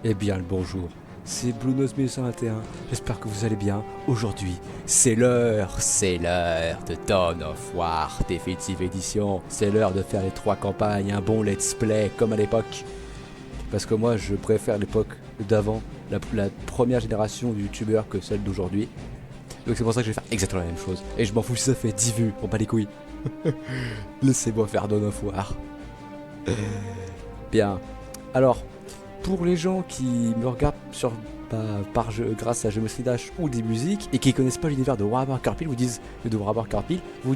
Eh bien le bonjour, c'est Bluenose 1921, j'espère que vous allez bien. Aujourd'hui, c'est l'heure de Dawn of War Definitive Edition. C'est l'heure de faire les 3 campagnes, un bon let's play comme à l'époque. Parce que moi je préfère l'époque d'avant, la première génération de youtubeurs que celle d'aujourd'hui. Donc c'est pour ça que je vais faire exactement la même chose. Et je m'en fous si ça fait 10 vues, pour pas les couilles. Laissez-moi faire Dawn of War. Bien, alors pour les gens qui me regardent grâce à Je me Dash ou des musiques et qui connaissent pas l'univers de Warhammer Carpil, vous dites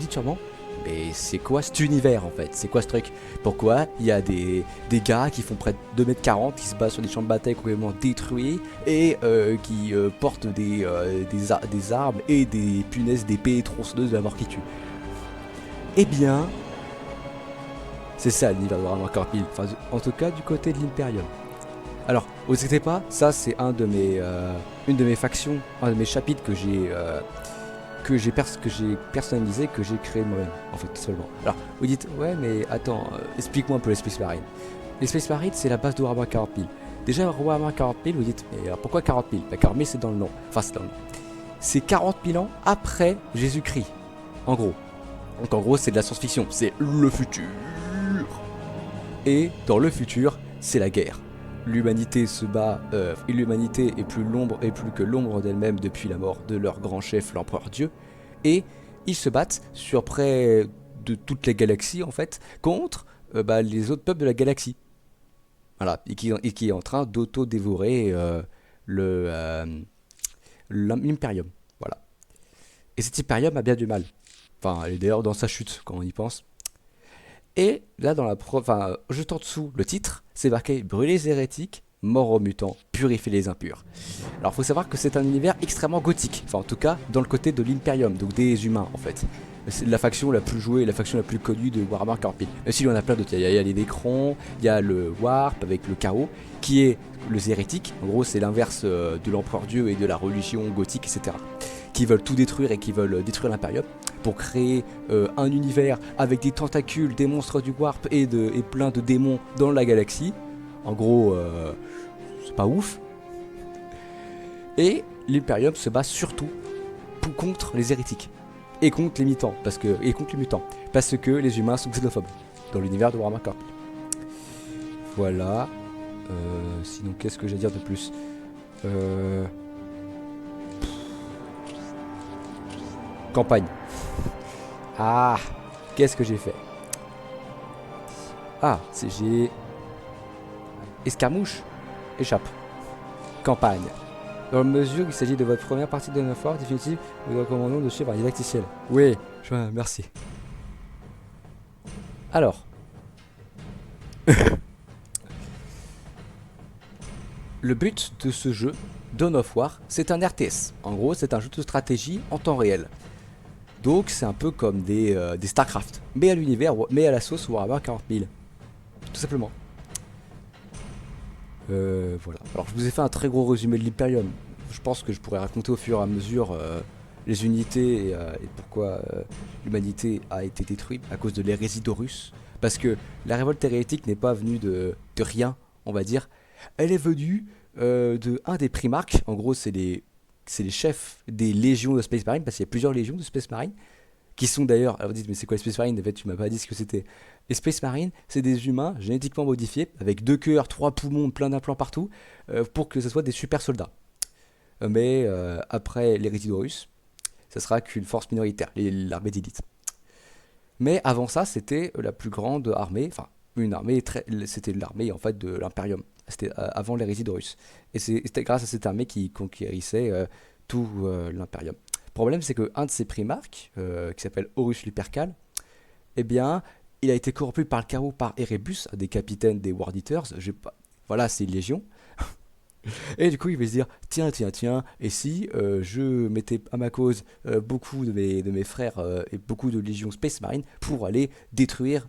sûrement mais c'est quoi cet univers en fait? C'est quoi ce truc? Pourquoi il y a des gars qui font près de 2 m 40 qui se battent sur des champs de bataille complètement détruits et qui portent des armes et des punaises d'épée tronçonneuses de la mort qui tue? Eh bien, c'est ça l'univers de Warhammer Carpil, enfin en tout cas du côté de l'Imperium. Alors, vous inquiétez pas, ça c'est une de mes factions, un de mes chapitres que j'ai personnalisé, que j'ai créé moi-même, en fait, seulement. Alors, vous dites, ouais, mais attends, explique-moi un peu les Space Marines. Les Space Marines, c'est la base de Warhammer 40 000. Déjà, Warhammer 40 000, vous dites, mais alors, pourquoi 40 000? Bah, 40 000, c'est dans le nom. Enfin, c'est dans le nom. C'est 40 000 ans après Jésus-Christ, en gros. Donc, en gros, c'est de la science-fiction, c'est le futur. Et dans le futur, c'est la guerre. L'humanité se bat, et l'humanité est plus que l'ombre d'elle-même depuis la mort de leur grand chef, l'empereur Dieu. Et ils se battent sur près de toutes les galaxies, en fait, contre les autres peuples de la galaxie. Voilà, et qui est en train d'auto-dévorer l'Imperium. Voilà. Et cet Imperium a bien du mal. Enfin, elle est d'ailleurs dans sa chute, quand on y pense. Et là, juste en dessous, le titre, c'est marqué Brûler les hérétiques, mort aux mutants, purifier les impurs. Alors, il faut savoir que c'est un univers extrêmement gothique. Enfin, en tout cas, dans le côté de l'Imperium, donc des humains, en fait. C'est la faction la plus jouée, la faction la plus connue de Warhammer 40 000. Même s'il y en a plein d'autres. Il y a les Necrons, il y a le Warp avec le chaos, qui est les hérétiques. En gros, c'est l'inverse de l'empereur Dieu et de la religion gothique, etc. Qui veulent tout détruire et qui veulent détruire l'Imperium pour créer un univers avec des tentacules, des monstres du Warp et plein de démons dans la galaxie. En gros, c'est pas ouf. Et l'Imperium se bat surtout contre les hérétiques et contre les mutants, parce que les humains sont xénophobes dans l'univers de Warhammer Corp. Voilà. Sinon, qu'est-ce que j'ai à dire de plus? Campagne. Ah, qu'est-ce que j'ai fait? Ah, j'ai escarmouche, échappe. Campagne. Dans la mesure où il s'agit de votre première partie de Dawn of War définitive, nous vous recommandons de suivre un didacticiel. Oui, merci. Alors, le but de ce jeu, Dawn of War, c'est un RTS. En gros, c'est un jeu de stratégie en temps réel. Donc, c'est un peu comme des StarCraft, mais à l'univers, mais à la sauce Warhammer 40 000. Tout simplement. Voilà. Alors, je vous ai fait un très gros résumé de l'Imperium. Je pense que je pourrais raconter au fur et à mesure les unités et pourquoi l'humanité a été détruite à cause de l'hérésie d'Horus. Parce que la révolte hérétique n'est pas venue de rien, on va dire. Elle est venue de un des primarques. En gros, c'est les chefs des légions de Space Marine, parce qu'il y a plusieurs légions de Space Marine, qui sont d'ailleurs, alors vous dites, mais c'est quoi les Space Marines? En fait, tu m'as pas dit ce que c'était. Les Space Marines, c'est des humains génétiquement modifiés, avec 2 cœurs, 3 poumons, plein d'implants partout, pour que ce soit des super soldats. Mais après l'hérésie d'Horus, ça sera qu'une force minoritaire, l'armée d'élite. Mais avant ça, c'était la plus grande armée, enfin, une armée, c'était l'armée en fait de l'Imperium. C'était avant l'hérésie d'Horus. Et c'était grâce à cette armée qui conquérissait tout l'Imperium. Le problème, c'est qu'un de ces primarques, qui s'appelle Horus Lupercal, eh bien, il a été corrompu par le chaos par Erebus, un des capitaines des War Eaters. Voilà, c'est une légion. Et du coup, il va se dire, tiens, et si je mettais à ma cause beaucoup de mes frères et beaucoup de légions Space Marine pour aller détruire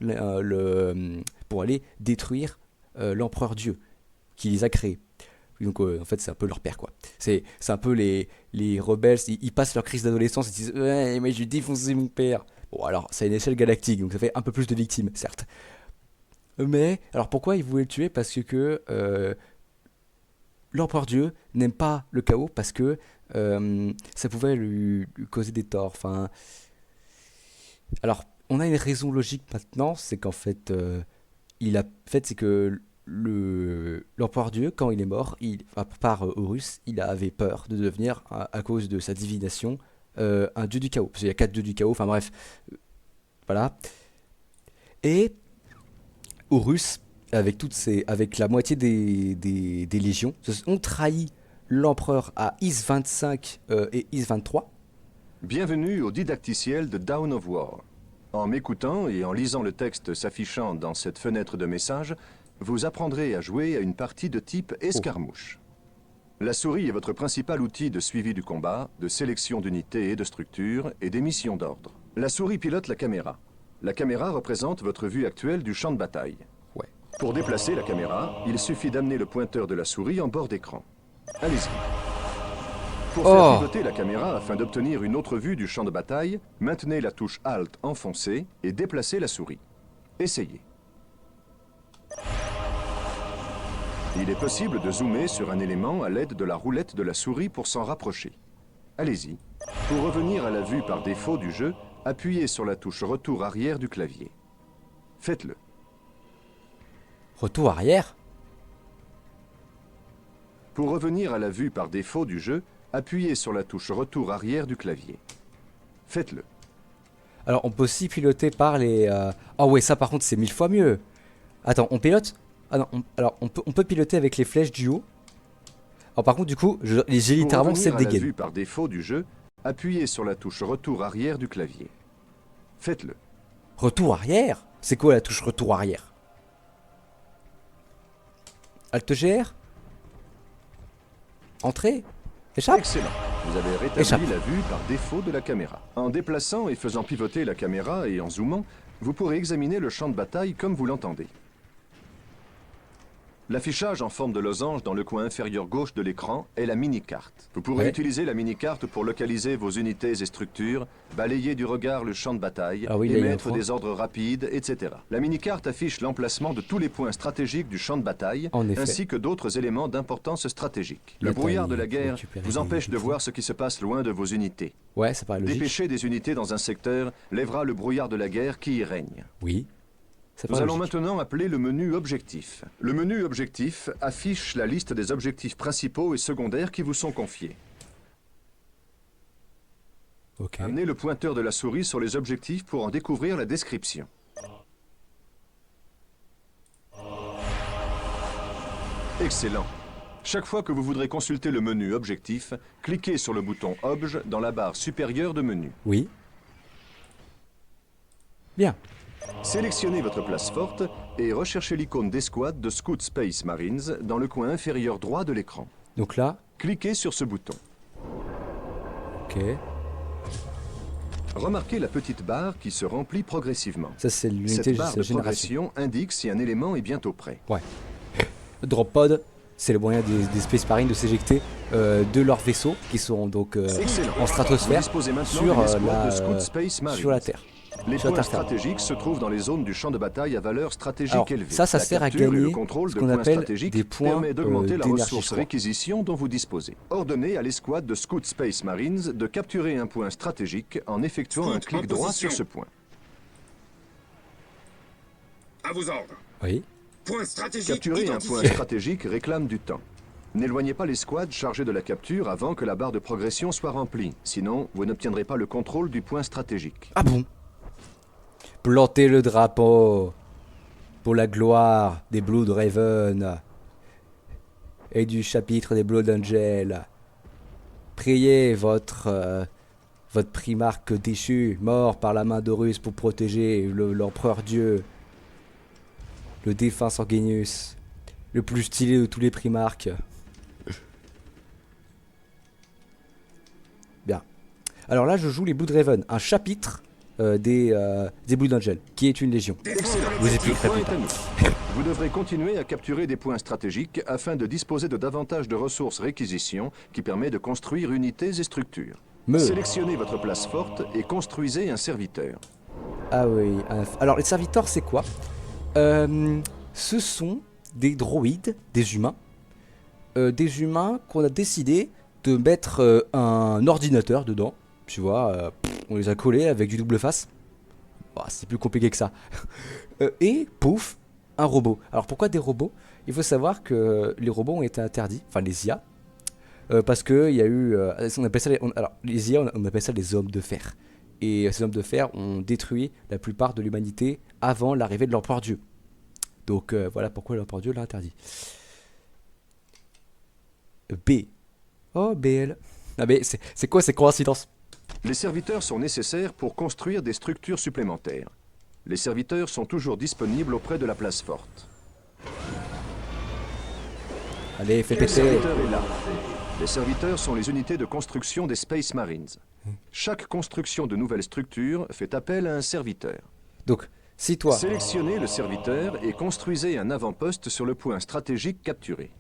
l'empereur Dieu qui les a créés. Donc en fait, c'est un peu leur père, quoi. C'est un peu les rebelles, ils passent leur crise d'adolescence et disent, ouais, mais j'ai défoncé mon père. Bon, alors, c'est à une échelle galactique, donc ça fait un peu plus de victimes, certes. Mais, alors pourquoi ils voulaient le tuer? Parce que l'empereur Dieu n'aime pas le chaos parce que ça pouvait lui causer des torts. Enfin, alors, on a une raison logique maintenant, c'est qu'en fait, c'est que l'empereur Dieu, quand il est mort, par Horus, avait peur de devenir, à cause de sa divination, un dieu du chaos. Parce qu'il y a 4 dieux du chaos, enfin bref, voilà. Et Horus, avec la moitié des légions, ont trahi l'empereur à Is 25 et Is 23. Bienvenue au didacticiel de Dawn of War. En m'écoutant et en lisant le texte s'affichant dans cette fenêtre de message, vous apprendrez à jouer à une partie de type escarmouche. La souris est votre principal outil de suivi du combat, de sélection d'unités et de structures et d'émission d'ordre. La souris pilote la caméra. La caméra représente votre vue actuelle du champ de bataille. Ouais. Pour déplacer la caméra, il suffit d'amener le pointeur de la souris en bord d'écran. Allez-y. Pour faire pivoter la caméra afin d'obtenir une autre vue du champ de bataille, maintenez la touche Alt enfoncée et déplacez la souris. Essayez. Il est possible de zoomer sur un élément à l'aide de la roulette de la souris pour s'en rapprocher. Allez-y. Pour revenir à la vue par défaut du jeu, appuyez sur la touche retour arrière du clavier. Faites-le. Retour arrière? Pour revenir à la vue par défaut du jeu, appuyez sur la touche retour arrière du clavier. Faites-le. Alors, on peut aussi piloter par les... Ah ouais, ça par contre, c'est 1000 fois mieux. Attends, on pilote? Ah non, on peut piloter avec les flèches du haut. Alors par contre, du coup, j'ai littéralement cette dégaine. Pour revenir à la vue par défaut du jeu, appuyez sur la touche retour arrière du clavier. Faites-le. Retour arrière? C'est quoi la touche retour arrière? Alt GR? Entrée? Échappe? Excellent. Vous avez rétabli la vue par défaut de la caméra. En déplaçant et faisant pivoter la caméra et en zoomant, vous pourrez examiner le champ de bataille comme vous l'entendez. L'affichage en forme de losange dans le coin inférieur gauche de l'écran est la mini-carte. Vous pourrez utiliser la mini-carte pour localiser vos unités et structures, balayer du regard le champ de bataille, émettre des ordres rapides, etc. La mini-carte affiche l'emplacement de tous les points stratégiques du champ de bataille, ainsi que d'autres éléments d'importance stratégique. Le brouillard de la guerre vous empêche de voir ce qui se passe loin de vos unités. Ouais, ça paraît logique. Dépêcher des unités dans un secteur lèvera le brouillard de la guerre qui y règne. Oui. Nous allons maintenant appeler le menu objectif. Le menu objectif affiche la liste des objectifs principaux et secondaires qui vous sont confiés. Amenez le pointeur de la souris sur les objectifs pour en découvrir la description. Excellent. Chaque fois que vous voudrez consulter le menu objectif, cliquez sur le bouton Obj dans la barre supérieure de menu. Oui. Bien. Sélectionnez votre place forte et recherchez l'icône d'escouade de Scout Space Marines dans le coin inférieur droit de l'écran. Donc là, cliquez sur ce bouton. Ok. Remarquez la petite barre qui se remplit progressivement. Ça, c'est l'unité de génération. Progression indique si un élément est bientôt prêt. Ouais. Drop pod, c'est le moyen des Space Marines de s'éjecter de leurs vaisseaux qui sont donc en stratosphère sur la Terre. Les points stratégiques se trouvent dans les zones du champ de bataille à valeur stratégique élevée. Ça sert à gagner le contrôle ce de qu'on points appelle stratégiques des points permet d'augmenter la ressource d'énergie, réquisition dont vous disposez. Ordonnez à l'escouade de Scout Space Marines de capturer un point stratégique en effectuant un clic droit sur ce point. À vos ordres. Oui. Point stratégique Capturer identifié. un point stratégique réclame du temps. N'éloignez pas l'escouade chargée de la capture avant que la barre de progression soit remplie. Sinon, vous n'obtiendrez pas le contrôle du point stratégique. Ah bon? Plantez le drapeau pour la gloire des Blood Raven et du chapitre des Blood Angel. Priez votre primarque déchu, mort par la main d'Horus pour protéger l'empereur Dieu, le défunt Sanguinius, le plus stylé de tous les primarques. Bien. Alors là, je joue les Blood Raven, un chapitre des Blood Angel, qui est une légion. Excellent. Vous expliquerez plus tard. Vous devrez continuer à capturer des points stratégiques afin de disposer de davantage de ressources réquisition qui permet de construire unités et structures. Sélectionnez votre place forte et construisez un serviteur. Ah oui. Alors les serviteurs, c'est quoi? Ce sont des droïdes, des humains, des humains qu'on a décidé de mettre un ordinateur dedans. Tu vois, on les a collés avec du double face. Bah, c'est plus compliqué que ça. Et pouf, un robot. Alors pourquoi des robots? Il faut savoir que les robots ont été interdits, enfin les IA, parce que il y a eu, on appelle ça alors les IA, on appelle ça les hommes de fer. Et ces hommes de fer ont détruit la plupart de l'humanité avant l'arrivée de l'empereur Dieu. Donc voilà pourquoi l'empereur Dieu l'a interdit. B. Oh BL. Ah mais c'est quoi ces coïncidences? Les serviteurs sont nécessaires pour construire des structures supplémentaires. Les serviteurs sont toujours disponibles auprès de la place forte. Allez, fais Le péter. serviteur est là. Les serviteurs sont les unités de construction des Space Marines. Chaque construction de nouvelles structures fait appel à un serviteur. Donc, si toi... Sélectionnez le serviteur et construisez un avant-poste sur le point stratégique capturé.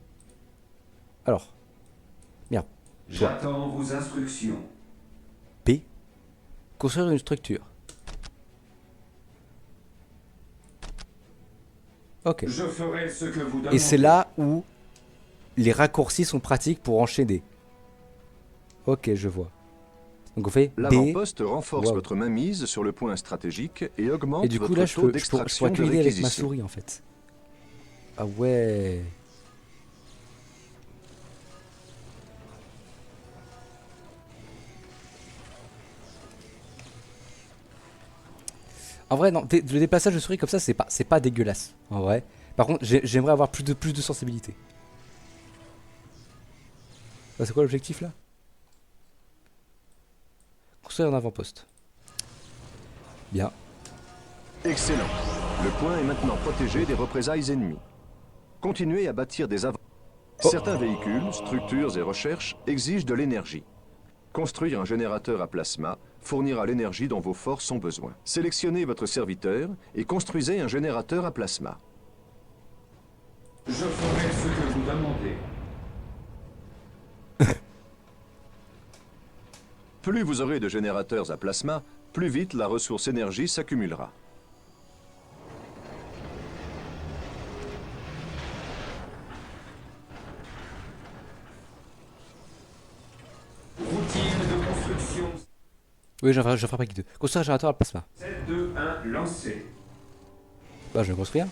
Alors. Merde. J'attends vos instructions. B. Construire une structure. Ok. Je ferai ce que vous demandez. Et c'est là où les raccourcis sont pratiques pour enchaîner. Ok, je vois. Donc on fait B. L'avant-poste renforce Wow. votre mainmise sur le point stratégique et augmente Et du coup votre là, je taux pourrais d'extraction de accumuler avec ma réquisition. souris en fait. Ah ouais. En vrai, non, le déplaçage de souris comme ça, c'est pas dégueulasse. En vrai. Par contre, j'aimerais avoir plus de sensibilité. Ah, c'est quoi l'objectif là? Construire un avant-poste. Bien. Excellent. Le point est maintenant protégé des représailles ennemies. Continuez à bâtir des avant. Certains véhicules, structures et recherches exigent de l'énergie. Construire un générateur à plasma fournira l'énergie dont vos forces ont besoin. Sélectionnez votre serviteur et construisez un générateur à plasma. Je ferai ce que vous demandez. Plus vous aurez de générateurs à plasma, plus vite la ressource énergie s'accumulera. Routine de construction. Oui, j'en ferai pas que deux. Construire un générateur à plasma. 7, 2, 1, lancé. Bah, je vais construire.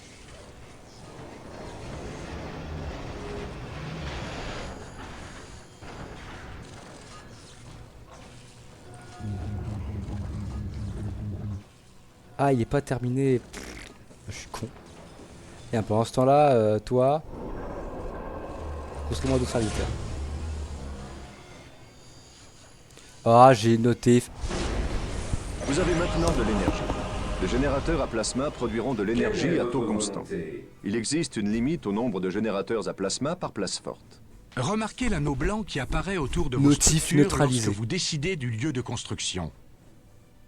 Ah, il est pas terminé. Pff, je suis con. Et pendant ce temps-là, toi, construis-moi d'autres serviteurs. Ah, j'ai noté. Vous avez maintenant de l'énergie. Les générateurs à plasma produiront de l'énergie Quelle est à taux votre constant. volonté? Il existe une limite au nombre de générateurs à plasma par place forte. Remarquez l'anneau blanc qui apparaît autour de vos Notif structures neutralisé. lorsque vous décidez du lieu de construction.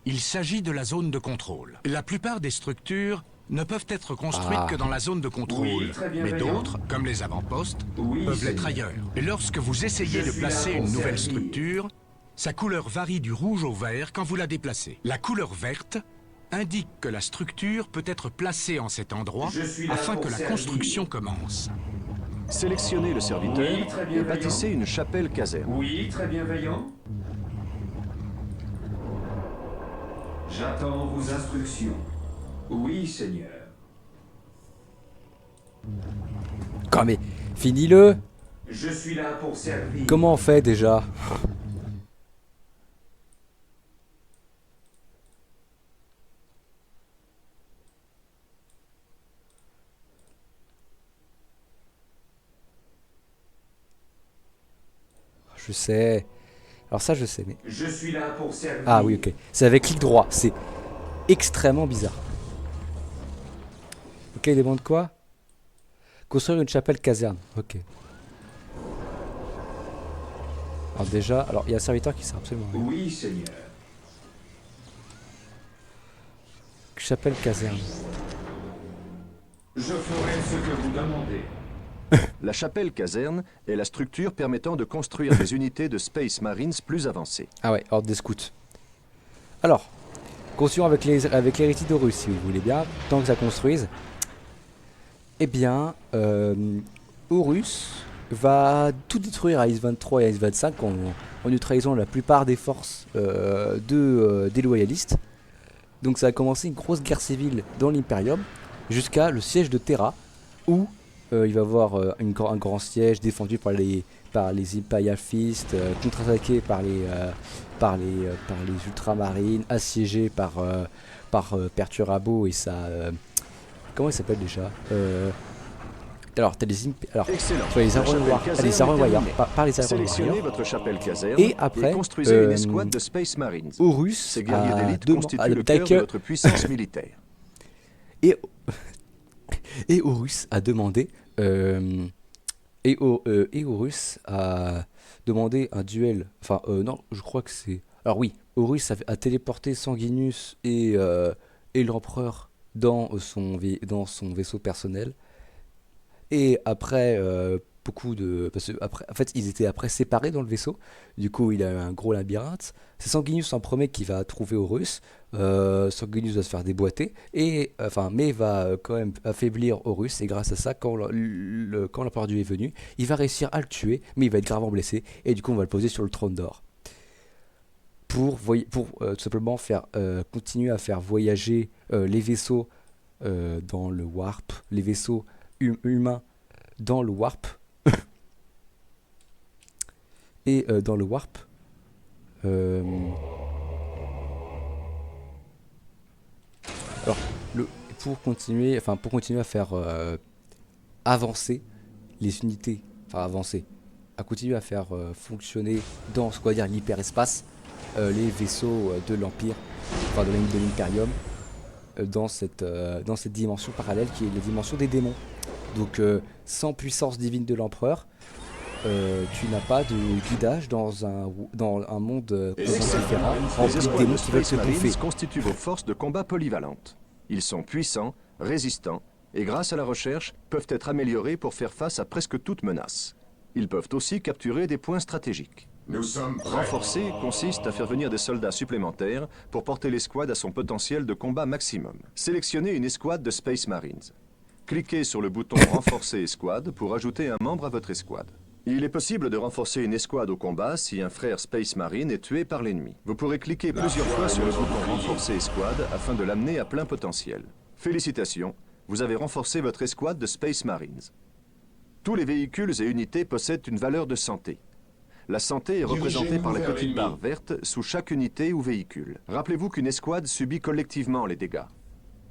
Il s'agit de la zone de contrôle. La plupart des structures ne peuvent être construites Ah. que dans la zone de contrôle, Oui, très bien, mais Vaillant. d'autres, comme les avant-postes, Oui, peuvent l'être Seigneur. ailleurs. Et lorsque vous essayez Je de suis là placer pour une nouvelle servir. structure, sa couleur varie du rouge au vert quand vous la déplacez. La couleur verte indique que la structure peut être placée en cet endroit Je suis là afin pour que la servir. construction commence. Sélectionnez le serviteur Oui, très bien, et bâtissez Vaillant. une chapelle caserne. Oui, très bienveillant. J'attends vos instructions. Oui, Seigneur. Quand mais finis-le. Je suis là pour servir. Comment on fait déjà? Je sais. Alors ça je sais mais... Je suis là pour servir. Ah oui ok. C'est avec clic droit. C'est extrêmement bizarre. Ok il demande quoi? Construire une chapelle caserne. Ok. Alors déjà, alors il y a un serviteur qui sert absolument à rien. Oui, Seigneur. Chapelle caserne. Je ferai ce que vous demandez. La chapelle caserne est la structure permettant de construire des unités de Space Marines plus avancées. Ah ouais, ordre des scouts. Alors, construisons avec les Rétidorus si vous voulez bien, tant que ça construise. Eh bien, Horus va tout détruire à Is-23 et à Is-25 en neutralisant la plupart des forces des loyalistes. Donc ça a commencé une grosse guerre civile dans l'Imperium jusqu'à le siège de Terra où il va y avoir un grand siège défendu par les Imperial Fist, contre-attaqué par les Ultramarines, assiégé par Perturabo et sa... comment il s'appelle déjà alors t'as Excellent. les Iron Warriors, par les Iron Sélectionnez Warriors. votre chapelle caserne Et après, construisez une escouade de Space Marines. Horus Ces guerriers a d'élite constituent le cœur de votre puissance militaire. et Horus a demandé Horus a demandé un duel. Enfin non, je crois que c'est. Alors oui, Horus a téléporté Sanguinius et l'empereur dans son vaisseau personnel. Et après parce que après, en fait, ils étaient après séparés dans le vaisseau. Du coup, il a eu un gros labyrinthe. C'est Sanguinius en premier qui va trouver Horus. Sanguinius va se faire déboîter mais va quand même affaiblir Horus. Et grâce à ça, quand l'empereur du est venu, il va réussir à le tuer, mais il va être gravement blessé. Et du coup, on va le poser sur le trône d'or pour tout simplement continuer à faire voyager les vaisseaux dans le warp, les vaisseaux humains dans le warp. Et dans le warp, alors pour continuer à faire avancer les unités, à continuer à faire fonctionner dans ce qu'on va dire l'hyperespace, les vaisseaux de l'Empire, de l'Imperium, dans cette dimension parallèle qui est la dimension des démons. Donc sans puissance divine de l'empereur, tu n'as pas de guidage dans un monde différent, rempli de démons qui veulent te bouffer. Marines constituent vos forces de combat polyvalentes. Ils sont puissants, résistants, et grâce à la recherche, peuvent être améliorés pour faire face à presque toute menace. Ils peuvent aussi capturer des points stratégiques. Nous sommes prêts. Renforcer consiste à faire venir des soldats supplémentaires pour porter l'escouade à son potentiel de combat maximum. Sélectionnez une escouade de Space Marines. Cliquez sur le bouton Renforcer escouade pour ajouter un membre à votre escouade. Il est possible de renforcer une escouade au combat si un frère Space Marine est tué par l'ennemi. Vous pourrez cliquer plusieurs fois sur le bouton Renforcer escouade afin de l'amener à plein potentiel. Félicitations, vous avez renforcé votre escouade de Space Marines. Tous les véhicules et unités possèdent une valeur de santé. La santé est représentée par la petite barre verte sous chaque unité ou véhicule. Rappelez-vous qu'une escouade subit collectivement les dégâts.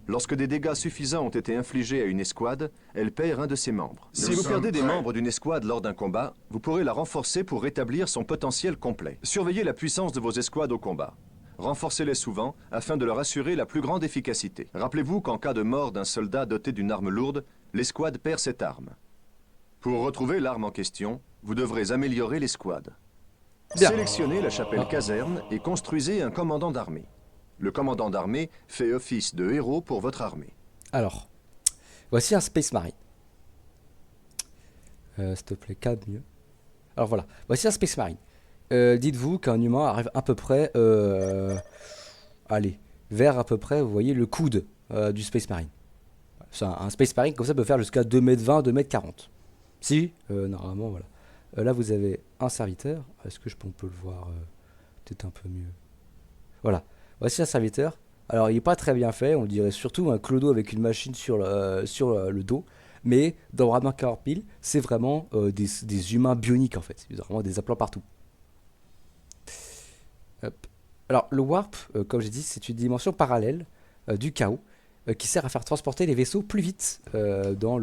Lorsque des dégâts suffisants ont été infligés à une escouade, elle perd un de ses membres. Si vous perdez des membres d'une escouade lors d'un combat, vous pourrez la renforcer pour rétablir son potentiel complet. Surveillez la puissance de vos escouades au combat. Renforcez-les souvent afin de leur assurer la plus grande efficacité. Rappelez-vous qu'en cas de mort d'un soldat doté d'une arme lourde, l'escouade perd cette arme. Pour retrouver l'arme en question, vous devrez améliorer l'escouade. Sélectionnez la chapelle caserne et construisez un commandant d'armée. Le commandant d'armée fait office de héros pour votre armée. Alors, voici un Space Marine. S'il te plaît, calme mieux. Alors voilà, voici un Space Marine. Dites-vous qu'un humain arrive à peu près, vers à peu près, vous voyez, le coude du Space Marine. Un Space Marine comme ça peut faire jusqu'à 2m20, 2m40. Si, normalement, voilà. Là, vous avez un serviteur. Est-ce que on peut le voir peut-être un peu mieux? Voilà. Voici un serviteur. Alors, il n'est pas très bien fait. On dirait surtout un clodo avec une machine sur le dos. Mais dans Warhammer 40 000, c'est vraiment des humains bioniques, en fait. Il y a vraiment des implants partout. Hop. Alors, le Warp, comme j'ai dit, c'est une dimension parallèle du chaos qui sert à faire transporter les vaisseaux plus vite dans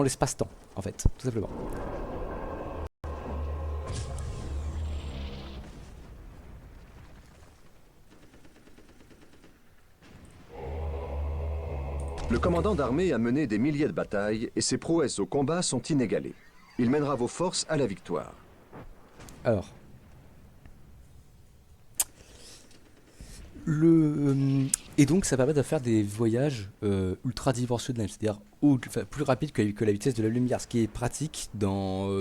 l'espace-temps, en fait, tout simplement. Le commandant d'armée a mené des milliers de batailles et ses prouesses au combat sont inégalées. Il mènera vos forces à la victoire. Alors, et donc ça permet de faire des voyages ultra dimensionnels, c'est-à-dire plus rapides que la vitesse de la lumière, ce qui est pratique dans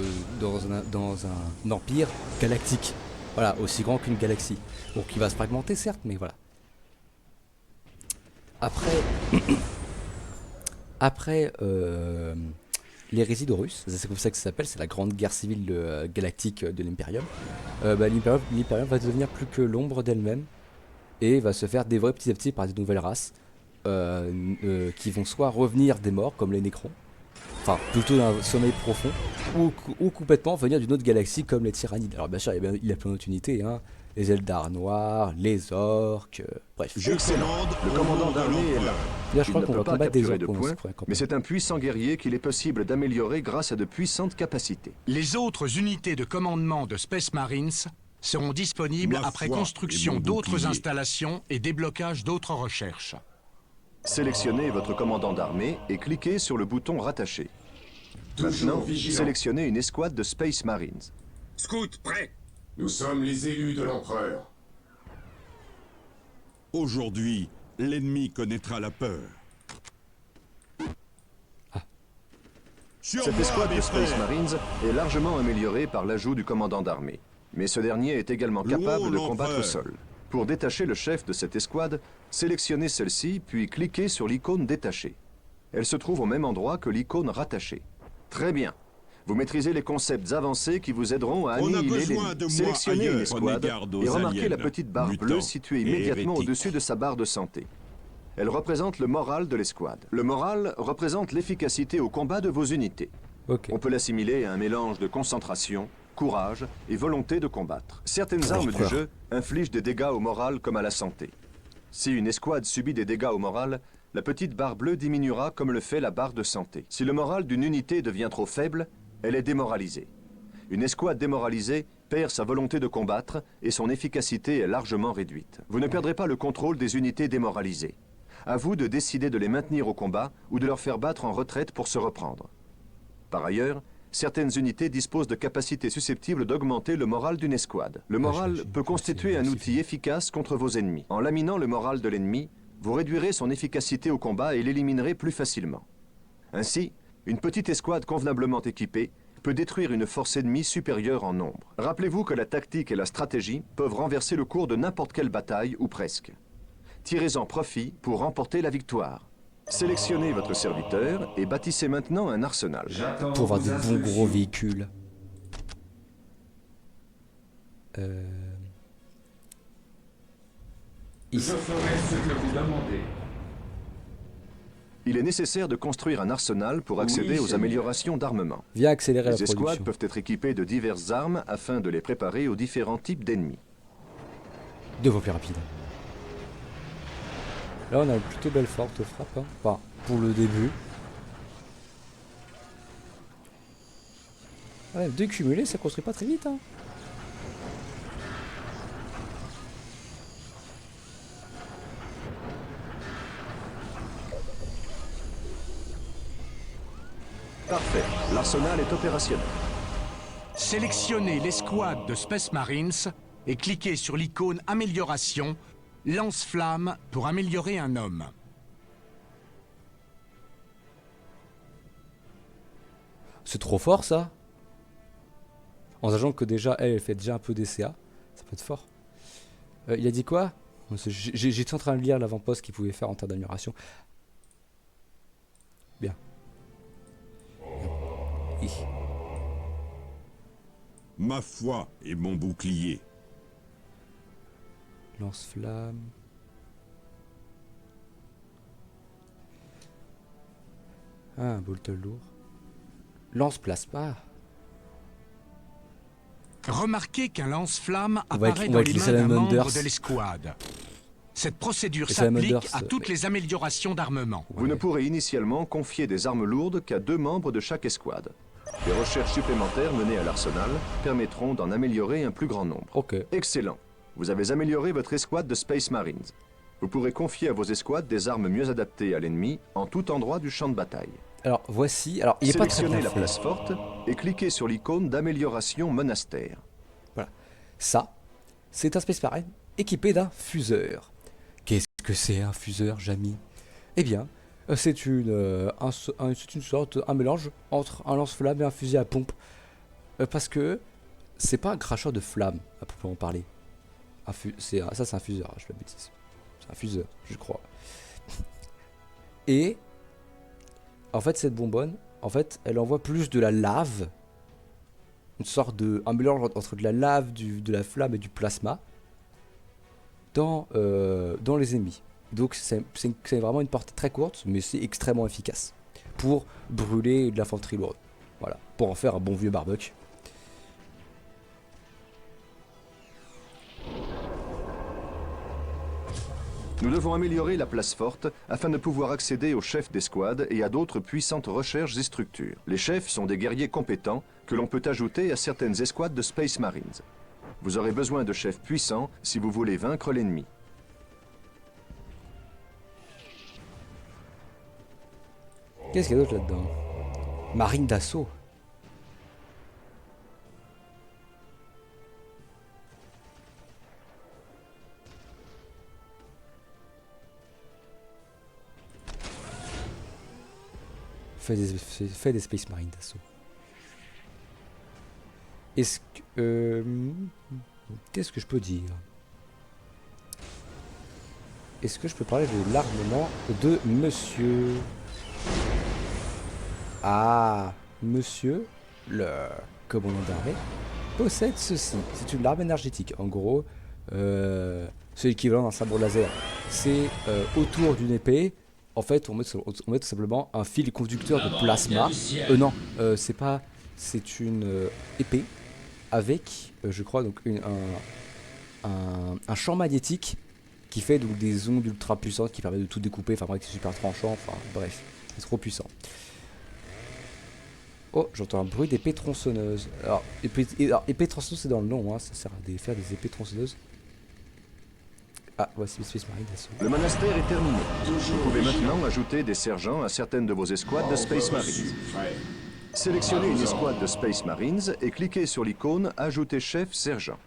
un empire galactique. Voilà, aussi grand qu'une galaxie. Donc il va se fragmenter certes, mais voilà. Après l'hérésie d'Horus, c'est comme ça que ça s'appelle, c'est la grande guerre civile galactique de l'Imperium. L'Imperium va devenir plus que l'ombre d'elle-même et va se faire dévorer petit à petit par des nouvelles races qui vont soit revenir des morts comme les Nécrons, enfin plutôt d'un sommeil profond, ou complètement venir d'une autre galaxie comme les Tyrannides. Alors bien sûr il y a plein d'autres unités, hein. Les Eldar noirs, les orques, bref. Excellent. Le commandant d'armée est là. Là je Il crois ne qu'on peut va pas combattre des capturer orques de pour points, cette première campagne. mais c'est un puissant guerrier qu'il est possible d'améliorer grâce à de puissantes capacités. Les autres unités de commandement de Space Marines seront disponibles Ma après foi construction et mon d'autres bouclier. installations et déblocage d'autres recherches. Sélectionnez votre commandant d'armée et cliquez sur le bouton rattaché. Toujours Maintenant, vigilant. sélectionnez une escouade de Space Marines. Scout, prêt. Nous sommes les élus de l'Empereur. Aujourd'hui, l'ennemi connaîtra la peur. Sur Cette moi, escouade de mes Space frères. Marines est largement améliorée par l'ajout du commandant d'armée. Mais ce dernier est également capable de l'empereur. combattre au sol. Pour détacher le chef de cette escouade, sélectionnez celle-ci, puis cliquez sur l'icône détachée. Elle se trouve au même endroit que l'icône rattachée. Très bien. Vous maîtrisez les concepts avancés qui vous aideront à On a annihiler besoin l'ennemi. de moi Sélectionnez ailleurs. une escouade Prenez garde aux et remarquez aliens, la petite barre mutants bleue située et immédiatement hérétiques. au-dessus de sa barre de santé. Elle représente le moral de l'escouade. Le moral représente l'efficacité au combat de vos unités. Ok. On peut l'assimiler à un mélange de concentration, courage et volonté de combattre. Certaines armes du Horreur. jeu infligent des dégâts au moral comme à la santé. Si une escouade subit des dégâts au moral, la petite barre bleue diminuera comme le fait la barre de santé. Si le moral d'une unité devient trop faible, elle est démoralisée. Une escouade démoralisée perd sa volonté de combattre et son efficacité est largement réduite. Vous ne perdrez pas le contrôle des unités démoralisées. À vous de décider de les maintenir au combat ou de leur faire battre en retraite pour se reprendre. Par ailleurs, certaines unités disposent de capacités susceptibles d'augmenter le moral d'une escouade. Le moral j'imagine peut que constituer c'est un suffisant. outil efficace contre vos ennemis. En laminant le moral de l'ennemi, vous réduirez son efficacité au combat et l'éliminerez plus facilement. Ainsi, une petite escouade convenablement équipée peut détruire une force ennemie supérieure en nombre. Rappelez-vous que la tactique et la stratégie peuvent renverser le cours de n'importe quelle bataille ou presque. Tirez-en profit pour remporter la victoire. Sélectionnez votre serviteur et bâtissez maintenant un arsenal. J'attends Pour avoir vos des bons instructions. gros véhicules. Je Ici. ferai ce que vous demandez. Il est nécessaire de construire un arsenal pour accéder aux Seigneur. améliorations d'armement. Viens accélérer la Les escouades production. peuvent être équipées de diverses armes afin de les préparer aux différents types d'ennemis. Deux fois plus rapide. Là on a une plutôt belle forte frappe, hein. Enfin, pour le début. Ouais, deux cumulés ça construit pas très vite, hein. Parfait, l'arsenal est opérationnel. Sélectionnez l'escouade de Space Marines et cliquez sur l'icône Amélioration, lance-flamme pour améliorer un homme. C'est trop fort ça. En sachant que déjà elle fait déjà un peu d'ECA. Ça peut être fort. Il a dit quoi? J'étais en train de lire l'avant-poste qu'il pouvait faire en termes d'amélioration. Bien. Hi. Ma foi et mon bouclier. Lance-flamme. Ah, un bolt lourd. Lance-plasma. Remarquez qu'un lance-flamme On va être- apparaît on dans va les être les mains d'un Salamanders. membre de l'escouade. Cette procédure Les s'applique Salamanders, à toutes les améliorations d'armement. Vous ne pourrez initialement confier des armes lourdes qu'à 2 membres de chaque escouade. Des recherches supplémentaires menées à l'arsenal permettront d'en améliorer un plus grand nombre. Ok. Excellent. Vous avez amélioré votre escouade de Space Marines. Vous pourrez confier à vos escouades des armes mieux adaptées à l'ennemi en tout endroit du champ de bataille. Alors voici. Alors il est pas très Sélectionnez bien la fait. place forte et cliquez sur l'icône d'amélioration monastère. Voilà. Ça, c'est un Space Marine équipé d'un fuseur. Qu'est-ce que c'est un fuseur, Jamy? Eh bien, c'est une sorte, un mélange entre un lance-flamme et un fusil à pompe. Parce que c'est pas un cracheur de flammes, à proprement parler. Ça, c'est un fuseur, je fais la bêtise. C'est un fuseur, je crois. Et en fait, cette bonbonne, en fait, elle envoie plus de la lave. Une sorte de... un mélange entre de la lave, de la flamme et du plasma. Dans les ennemis. Donc c'est vraiment une portée très courte, mais c'est extrêmement efficace. Pour brûler de l'infanterie lourde. Voilà, pour en faire un bon vieux barbecue. Nous devons améliorer la place forte afin de pouvoir accéder aux chefs d'escouade et à d'autres puissantes recherches et structures. Les chefs sont des guerriers compétents que l'on peut ajouter à certaines escouades de Space Marines. Vous aurez besoin de chefs puissants si vous voulez vaincre l'ennemi. Qu'est-ce qu'il y a d'autre là-dedans? Marine d'assaut. Fait des Space Marines d'assaut. Est-ce que... qu'est-ce que je peux dire? Est-ce que je peux parler de l'armement de monsieur? Ah, monsieur, le commandant d'armée, possède ceci. C'est une arme énergétique. En gros, c'est l'équivalent d'un sabre laser. C'est autour d'une épée. En fait, on met tout simplement un fil conducteur de plasma. Non, c'est pas. C'est une épée avec, je crois, donc un champ magnétique qui fait donc des ondes ultra puissantes qui permettent de tout découper. Enfin bref, c'est super tranchant. Enfin bref, c'est trop puissant. Oh, j'entends un bruit d'épée tronçonneuse. Alors, épée tronçonneuse, c'est dans le nom, hein, ça sert à faire des épées tronçonneuses. Ah, voici le Space Marine d'assaut. Le monastère est terminé. Vous pouvez maintenant ajouter des sergents à certaines de vos escouades de Space Marines. Sélectionnez une escouade de Space Marines et cliquez sur l'icône « Ajouter chef sergent ».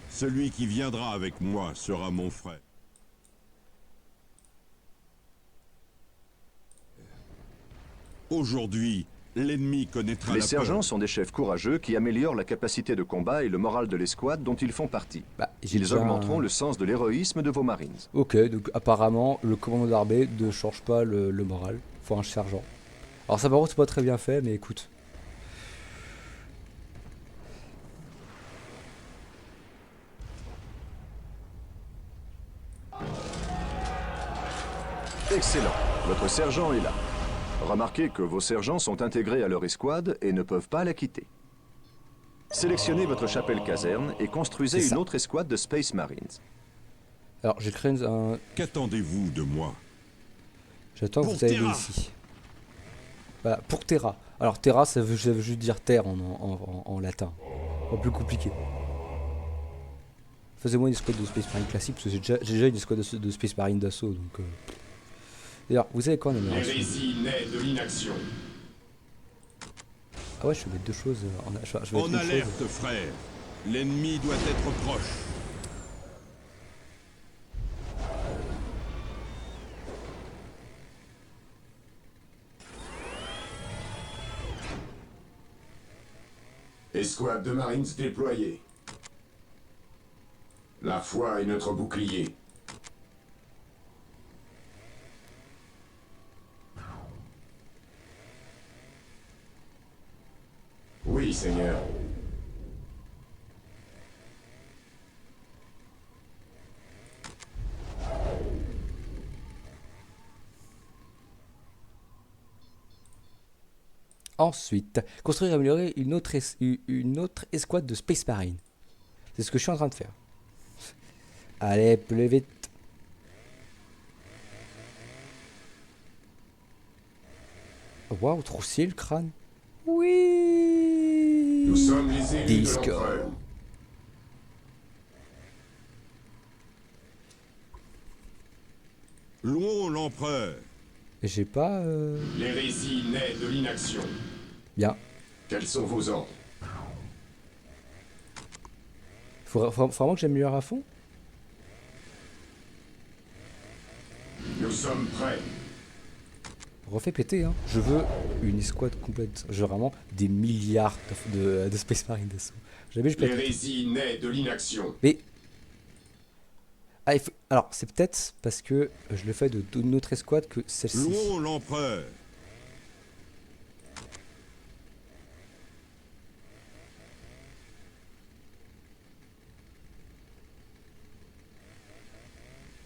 Celui qui viendra avec moi sera mon frère. Aujourd'hui, l'ennemi connaîtra Les la sergents peur. sont des chefs courageux qui améliorent la capacité de combat et le moral de l'escouade dont ils font partie. Bah, Ils augmenteront le sens de l'héroïsme de vos Marines. Ok, donc apparemment, le commandant d'armée ne change pas le moral. Faut un sergent. Alors ça par contre, c'est pas très bien fait, mais écoute. Excellent. Votre sergent est là. Remarquez que vos sergents sont intégrés à leur escouade et ne peuvent pas la quitter. Sélectionnez votre chapelle caserne et construisez C'est une ça. autre escouade de Space Marines. Alors j'ai créé un... Qu'attendez-vous de moi? J'attends que Pour vous arriviez Terra. ici. Voilà, pour Terra. Alors Terra, ça veut juste dire terre en latin. Pas plus compliqué. Faisez-moi une escouade de Space Marine classique, parce que j'ai déjà une escouade de Space Marine d'assaut, donc... D'ailleurs, vous savez quoi en amélioration? L'hérésie naît de l'inaction. Ah ouais, je vais mettre deux choses je vais mettre En une chose. alerte, frère. L'ennemi doit être proche. Escouade de Marines déployée. La foi est notre bouclier. Oui, Seigneur. Ensuite, construire et améliorer une autre escouade de Space Marine. C'est ce que je suis en train de faire. Allez, plus vite. Waouh, trop stylé le crâne. Oui. Nous sommes les élus de Disco. l'empereur. Louons l'empereur. J'ai pas... L'hérésie naît de l'inaction. Bien. Quels sont vos ordres? Faut vraiment que j'améliore à fond. Nous sommes prêts. Refais péter, hein. Je veux une escouade complète. Je veux vraiment des milliards de Space Marine d'assaut. Jamais je peux... L'hérésie naît de l'inaction. Mais... Ah, alors, c'est peut-être parce que je le fais de notre escouade que celle-ci. Louons l'empereur.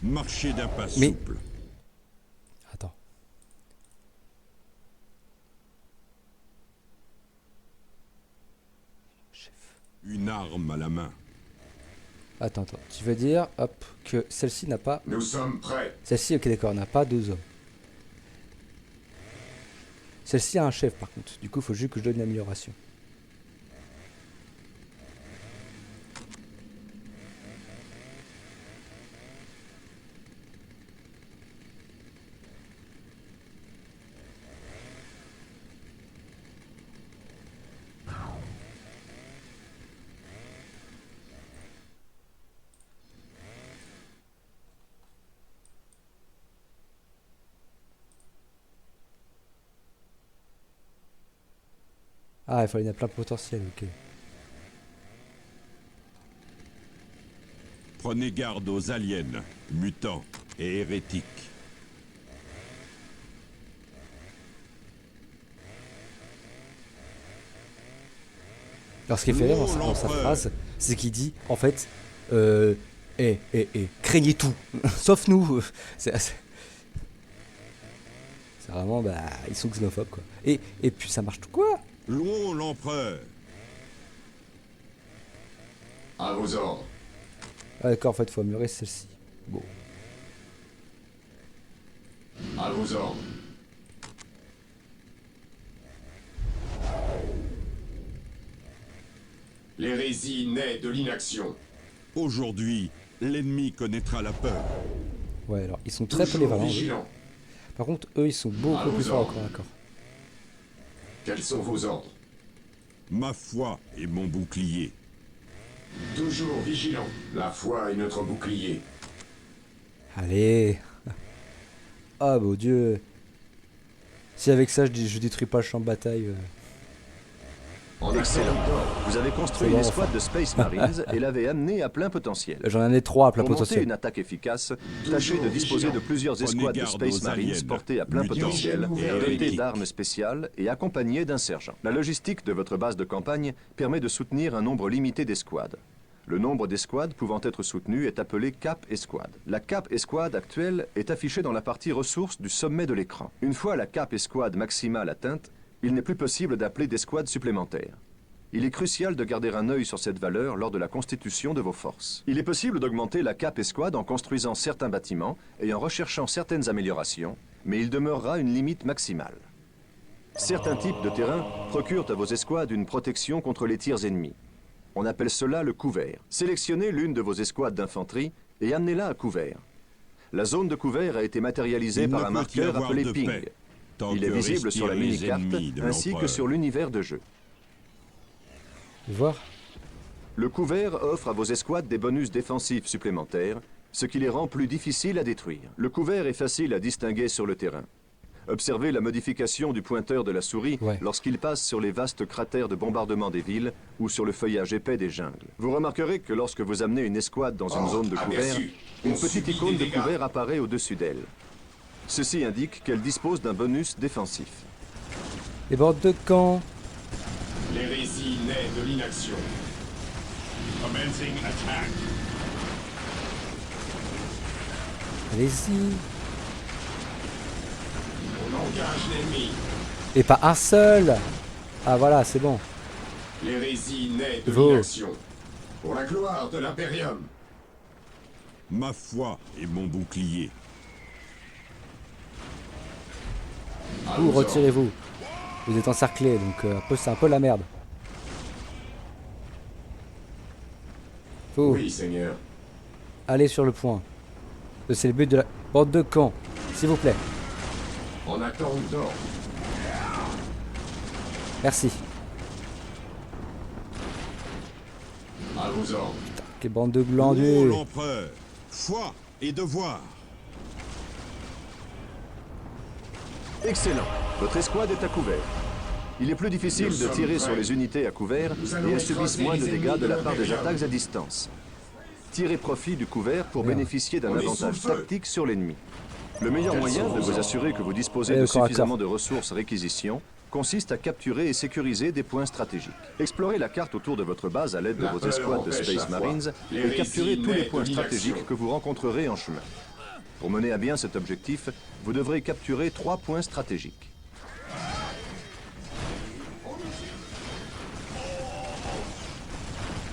Marchez d'un pas Mais- souple. Attends. Une arme à la main. Attends. Tu veux dire, hop, que celle-ci n'a pas... Nous sommes prêts. Celle-ci, ok, d'accord, n'a pas 2 hommes. Celle-ci a un chef, par contre. Du coup, il faut juste que je donne une amélioration. Ah, il fallait une plein potentiel, ok. Prenez garde aux aliens, mutants et hérétiques. Alors, ce qui est fait rire dans sa l'empereur. phrase, c'est qu'il dit, en fait, craignez tout, sauf nous. C'est vraiment, bah, ils sont xénophobes, quoi. Et puis, ça marche tout quoi? Louons l'empereur. À vos ordres. Ah, d'accord, en fait, il faut améliorer celle-ci. Bon. À vos ordres. L'hérésie naît de l'inaction. Aujourd'hui, l'ennemi connaîtra la peur. Ouais, alors, ils sont très Toujours polyvalents. eux. vigilants. Par contre, eux, ils sont beaucoup À vos plus forts ordres. encore, d'accord. Quels sont vos ordres? Ma foi est mon bouclier. Toujours vigilants. La foi est notre bouclier. Allez. Ah, mon Dieu. Si avec ça, je détruis pas le champ de bataille... En Excellent. attendant, Vous avez construit C'est bon, une escouade de Space Marines et l'avez amenée à plein potentiel. J'en ai 3 à plein Pour monter potentiel. une attaque efficace, tâchez de disposer de plusieurs Prenez escouades de garde Space aux Marines aliens, portées à plein mutants potentiel, et dotées hérétiques. d'armes spéciales et accompagnées d'un sergent. La logistique de votre base de campagne permet de soutenir un nombre limité d'escouades. Le nombre d'escouades pouvant être soutenues est appelé Cap Escouade. La Cap Escouade actuelle est affichée dans la partie ressources du sommet de l'écran. Une fois la Cap Escouade maximale atteinte, il n'est plus possible d'appeler d'escouades supplémentaires. Il est crucial de garder un œil sur cette valeur lors de la constitution de vos forces. Il est possible d'augmenter la Cap Escouade en construisant certains bâtiments et en recherchant certaines améliorations, mais il demeurera une limite maximale. Certains types de terrains procurent à vos escouades une protection contre les tirs ennemis. On appelle cela le couvert. Sélectionnez l'une de vos escouades d'infanterie et amenez-la à couvert. La zone de couvert a été matérialisée Il par ne un peut y marqueur avoir appelé de ping. paix, tant Il est que visible sur la respirent les mini-carte ennemis de ainsi que l'empereur. sur l'univers de jeu. Voir. Le couvert offre à vos escouades des bonus défensifs supplémentaires, ce qui les rend plus difficiles à détruire. Le couvert est facile à distinguer sur le terrain. Observez la modification du pointeur de la souris Ouais. lorsqu'il passe sur les vastes cratères de bombardement des villes ou sur le feuillage épais des jungles. Vous remarquerez que lorsque vous amenez une escouade dans une zone de couvert, aperçu. une On petite subit icône des de dégâts. couvert apparaît au-dessus d'elle. Ceci indique qu'elle dispose d'un bonus défensif. Les bords de camp. L'hérésie naît de l'inaction. Commencing attack. Allez-y. On engage l'ennemi. Et pas un seul. Ah voilà, c'est bon. L'hérésie naît de Vaut. l'inaction. Pour la gloire de l'Imperium. Ma foi est mon bouclier. À Vous, vos retirez-vous. Vous êtes encerclés, donc c'est un peu la merde. Faut ordres. Oui, Seigneur. aller sur le point. C'est le but de la bande de camp. S'il vous plaît. En attente d'ordre. Merci. À vos ordres. Quelle bande de Louons glandus. l'empereur. Foi et devoir. Excellent. Votre escouade est à couvert. Il est plus difficile Nous de tirer sommes sur prêts. les unités à couvert Nous allons et elles subissent écraser moins les de dégâts ennemis de la de part des l'Imperium. attaques à distance. Tirez profit du couvert pour Merde. bénéficier d'un On est sous avantage le feu. tactique sur l'ennemi. Le meilleur moyen de vous assurer que vous disposez Allez, de au corps à suffisamment corps. de ressources réquisition consiste à capturer et sécuriser des points stratégiques. Explorez la carte autour de votre base à l'aide de La vos peur escouades de empêche Space la foi. Marines et L'hérésie capturez tous les naît points de l'inaction. stratégiques que vous rencontrerez en chemin. Pour mener à bien cet objectif, vous devrez capturer 3 points stratégiques.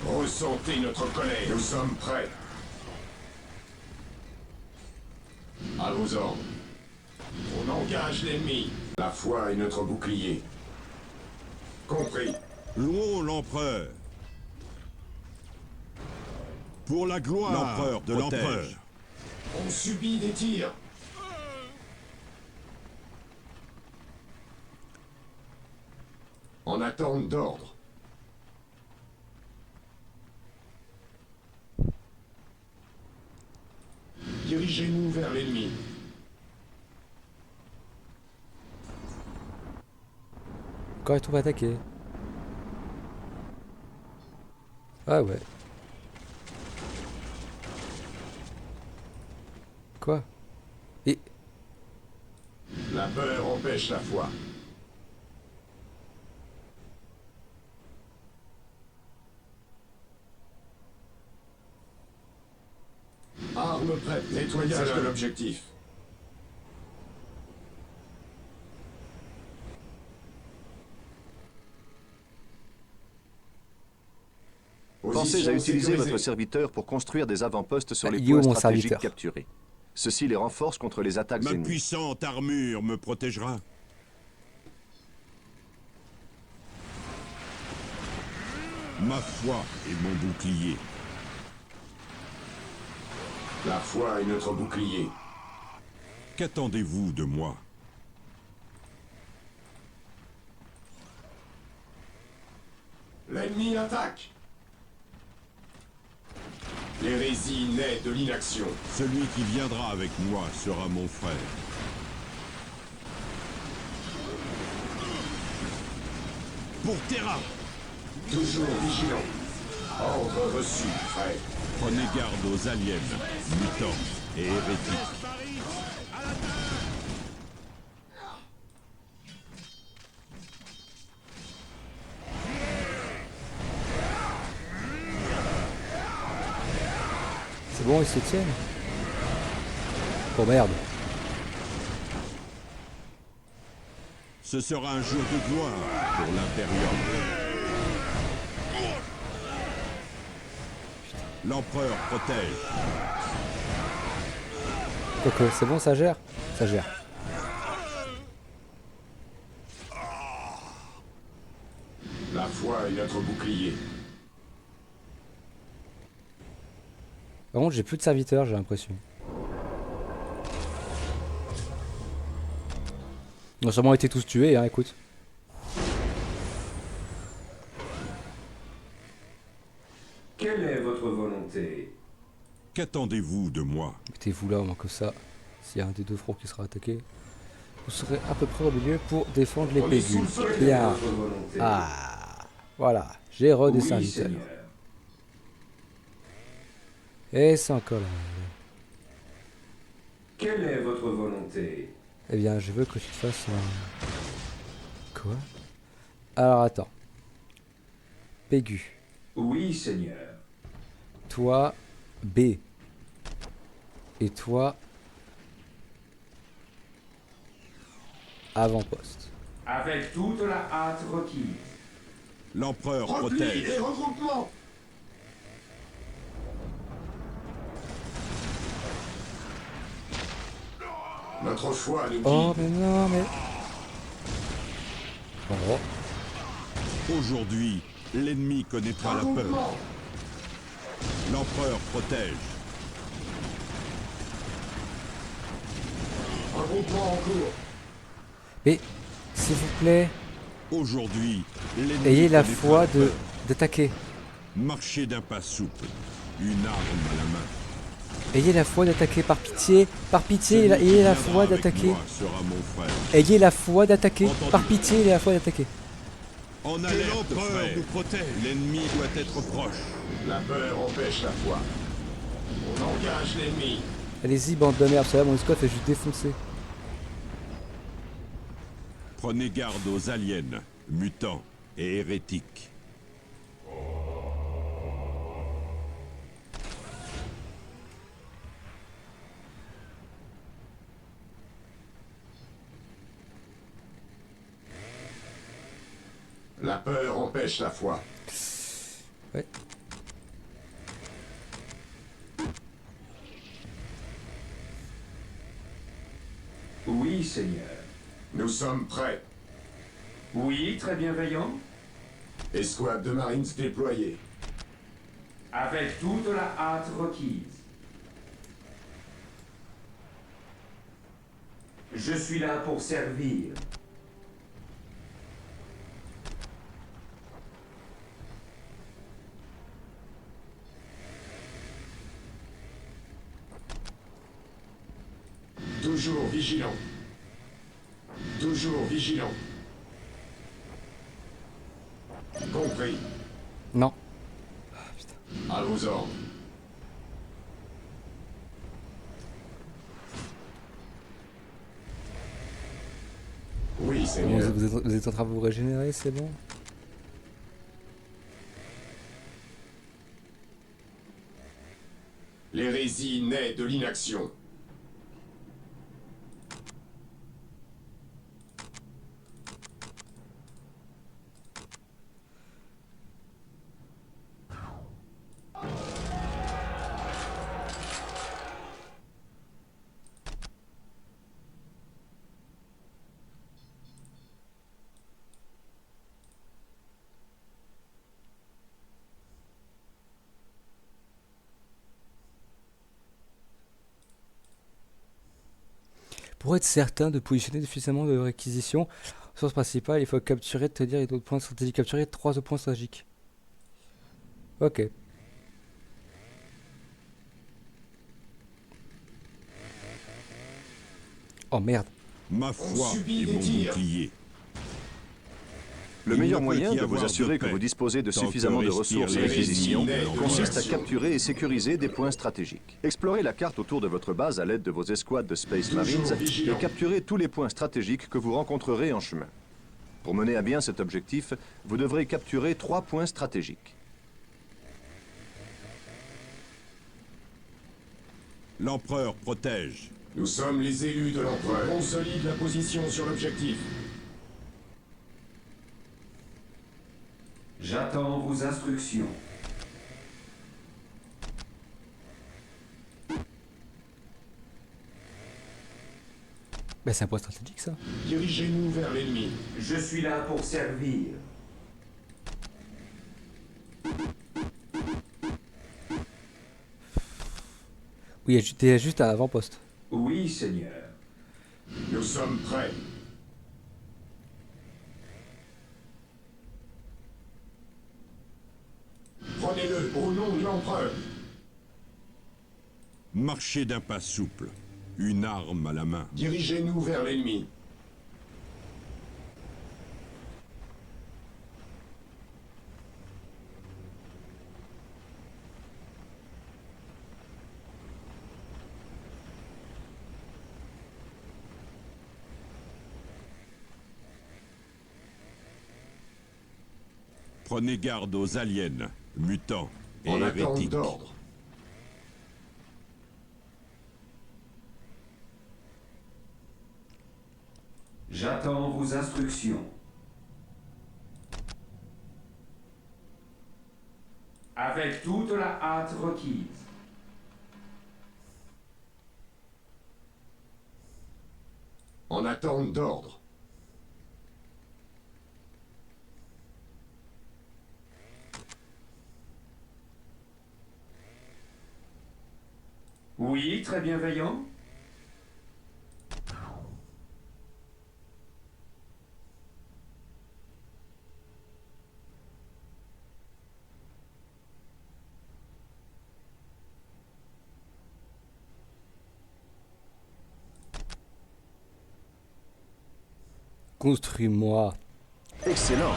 Ressentez notre colère. Nous sommes prêts. À vos ordres. On engage l'ennemi. La foi est notre bouclier. Compris. Louons l'empereur. Pour la gloire L'empereur de protège. l'empereur. On subit des tirs. En attente d'ordre. Dirigez-nous vers l'ennemi. Quand est-on attaqué? Ah ouais. Quoi? Et... La peur empêche la foi. Armes prêtes, nettoyage de l'objectif. Pensez à Position utiliser sécurisée. votre serviteur pour construire des avant-postes sur Ah, les il est où, points mon stratégiques serviteur? capturés. Ceci les renforce contre les attaques Ma ennemies. puissante armure me protégera. Ma foi est mon bouclier. La foi est notre bouclier. Qu'attendez-vous de moi? L'ennemi attaque. L'hérésie naît de l'inaction. Celui qui viendra avec moi sera mon frère. Pour Terra, Toujours vigilant. Ordre reçu, frère. prenez garde aux aliens, mutants et hérétiques. C'est bon, ils se tiennent. Oh merde. Ce sera un jour de gloire pour l'Imperium. L'empereur protège. Quoique, c'est bon, ça gère? Ça gère. La foi est notre bouclier. Par contre, j'ai plus de serviteurs, j'ai l'impression. Ils ont sûrement été tous tués, hein, écoute. Quelle est votre volonté? Qu'attendez-vous de moi? Mettez-vous là, au moins que ça. S'il y a un des deux fronts qui sera attaqué, vous serez à peu près au milieu pour défendre les On est pégules. sous le feu. Quelle est Bien. votre volonté? Ah, voilà. J'ai re des Oui, serviteurs. Seigneur. Et c'est encore là. Quelle est votre volonté? Eh bien, je veux que tu te fasses un... Quoi? Alors, attends. Pégu. Oui, Seigneur. Toi, B. Et toi... Avant-poste. Avec toute la hâte requise. L'empereur Repli protège. et regroupement. Notre foi nous guide. Oh, mais non, mais... Oh. Aujourd'hui, l'ennemi connaîtra la peur. Regroupement. L'empereur protège. Regroupement en cours. Mais, s'il vous plaît, Aujourd'hui, l'ennemi ayez la connaîtra foi peur. d'attaquer. Marchez d'un pas souple, une arme à la main. Ayez la foi d'attaquer, par pitié, Celui qui ayez la viendra foi avec d'attaquer. moi sera mon frère. Ayez la foi d'attaquer, Entendu. par pitié, ayez la foi d'attaquer. En alerte, frère. Nous protège. L'ennemi doit être proche. La peur empêche la foi. On engage l'ennemi. Allez-y, bande de merde, ça va, mon escouade fait juste défoncer. Prenez garde aux aliens, mutants et hérétiques. La peur empêche la foi. Ouais. Oui, Seigneur. Nous sommes prêts. Oui, très bienveillant. Escouade de Marines déployée. Avec toute la hâte requise. Je suis là pour servir. Toujours vigilant. Toujours vigilant. Compris. Non. À vos ordres. Oui, Bon, Seigneur. vous êtes en train de vous régénérer, c'est bon? L'hérésie naît de l'inaction. Pour être certain de positionner suffisamment de réquisitions, source principale, il faut capturer, te dire, et d'autres points stratégiques. Capturer 3 points stratégiques. Ok. Oh merde. Ma foi subit est des mon tirs. bouclier. Le Il meilleur ne peut moyen y de vous avoir assurer de que paix vous disposez de tant que suffisamment de respire ressources et les réquisitions résidus consiste à d'action. capturer et sécuriser des points stratégiques. Explorez la carte autour de votre base à l'aide de vos escouades de Space Toujours Marines vigilant. et capturez tous les points stratégiques que vous rencontrerez en chemin. Pour mener à bien cet objectif, vous devrez capturer 3 points stratégiques. L'empereur protège. Nous sommes les élus de l'empereur. Consolide la position sur l'objectif. J'attends vos instructions. Bah c'est un point stratégique ça. Dirigez-nous vers l'ennemi. Je suis là pour servir. Oui, t'es juste à l'avant-poste. Oui, Seigneur. Nous sommes prêts. Prenez-le au nom de l'empereur. Marchez d'un pas souple. Une arme à la main. Dirigez-nous vers l'ennemi. Prenez garde aux aliens, mutants et En attente hérétiques. d'ordre. J'attends vos instructions. Avec toute la hâte requise. En attente d'ordre. Oui, très bienveillant. Construis-moi. Excellent.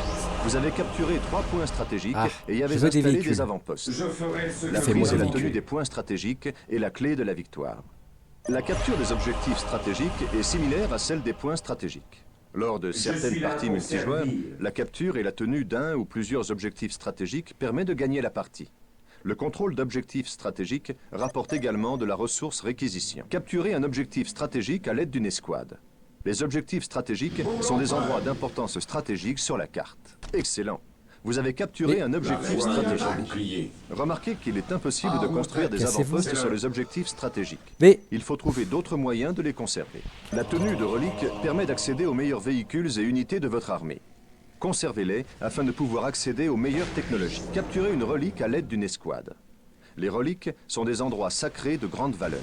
Vous avez capturé 3 points stratégiques et y je avez veux des installé véhicules. des avant-postes. Je ferai ce La que Fais-moi prise et des la véhicules. tenue des points stratégiques est la clé de la victoire. La capture des objectifs stratégiques est similaire à celle des points stratégiques. Lors de certaines suis là parties pour multijoueurs, servir. la capture et la tenue d'un ou plusieurs objectifs stratégiques permet de gagner la partie. Le contrôle d'objectifs stratégiques rapporte également de la ressource réquisition. Capturez un objectif stratégique à l'aide d'une escouade. Les objectifs stratégiques sont des endroits d'importance stratégique sur la carte. Excellent. Vous avez capturé un objectif stratégique. Remarquez qu'il est impossible de construire des Cassez-vous. avant-postes sur les objectifs stratégiques. Mais Il faut trouver d'autres moyens de les conserver. La tenue de relique permet d'accéder aux meilleurs véhicules et unités de votre armée. Conservez-les afin de pouvoir accéder aux meilleures technologies. Capturez une relique à l'aide d'une escouade. Les reliques sont des endroits sacrés de grande valeur.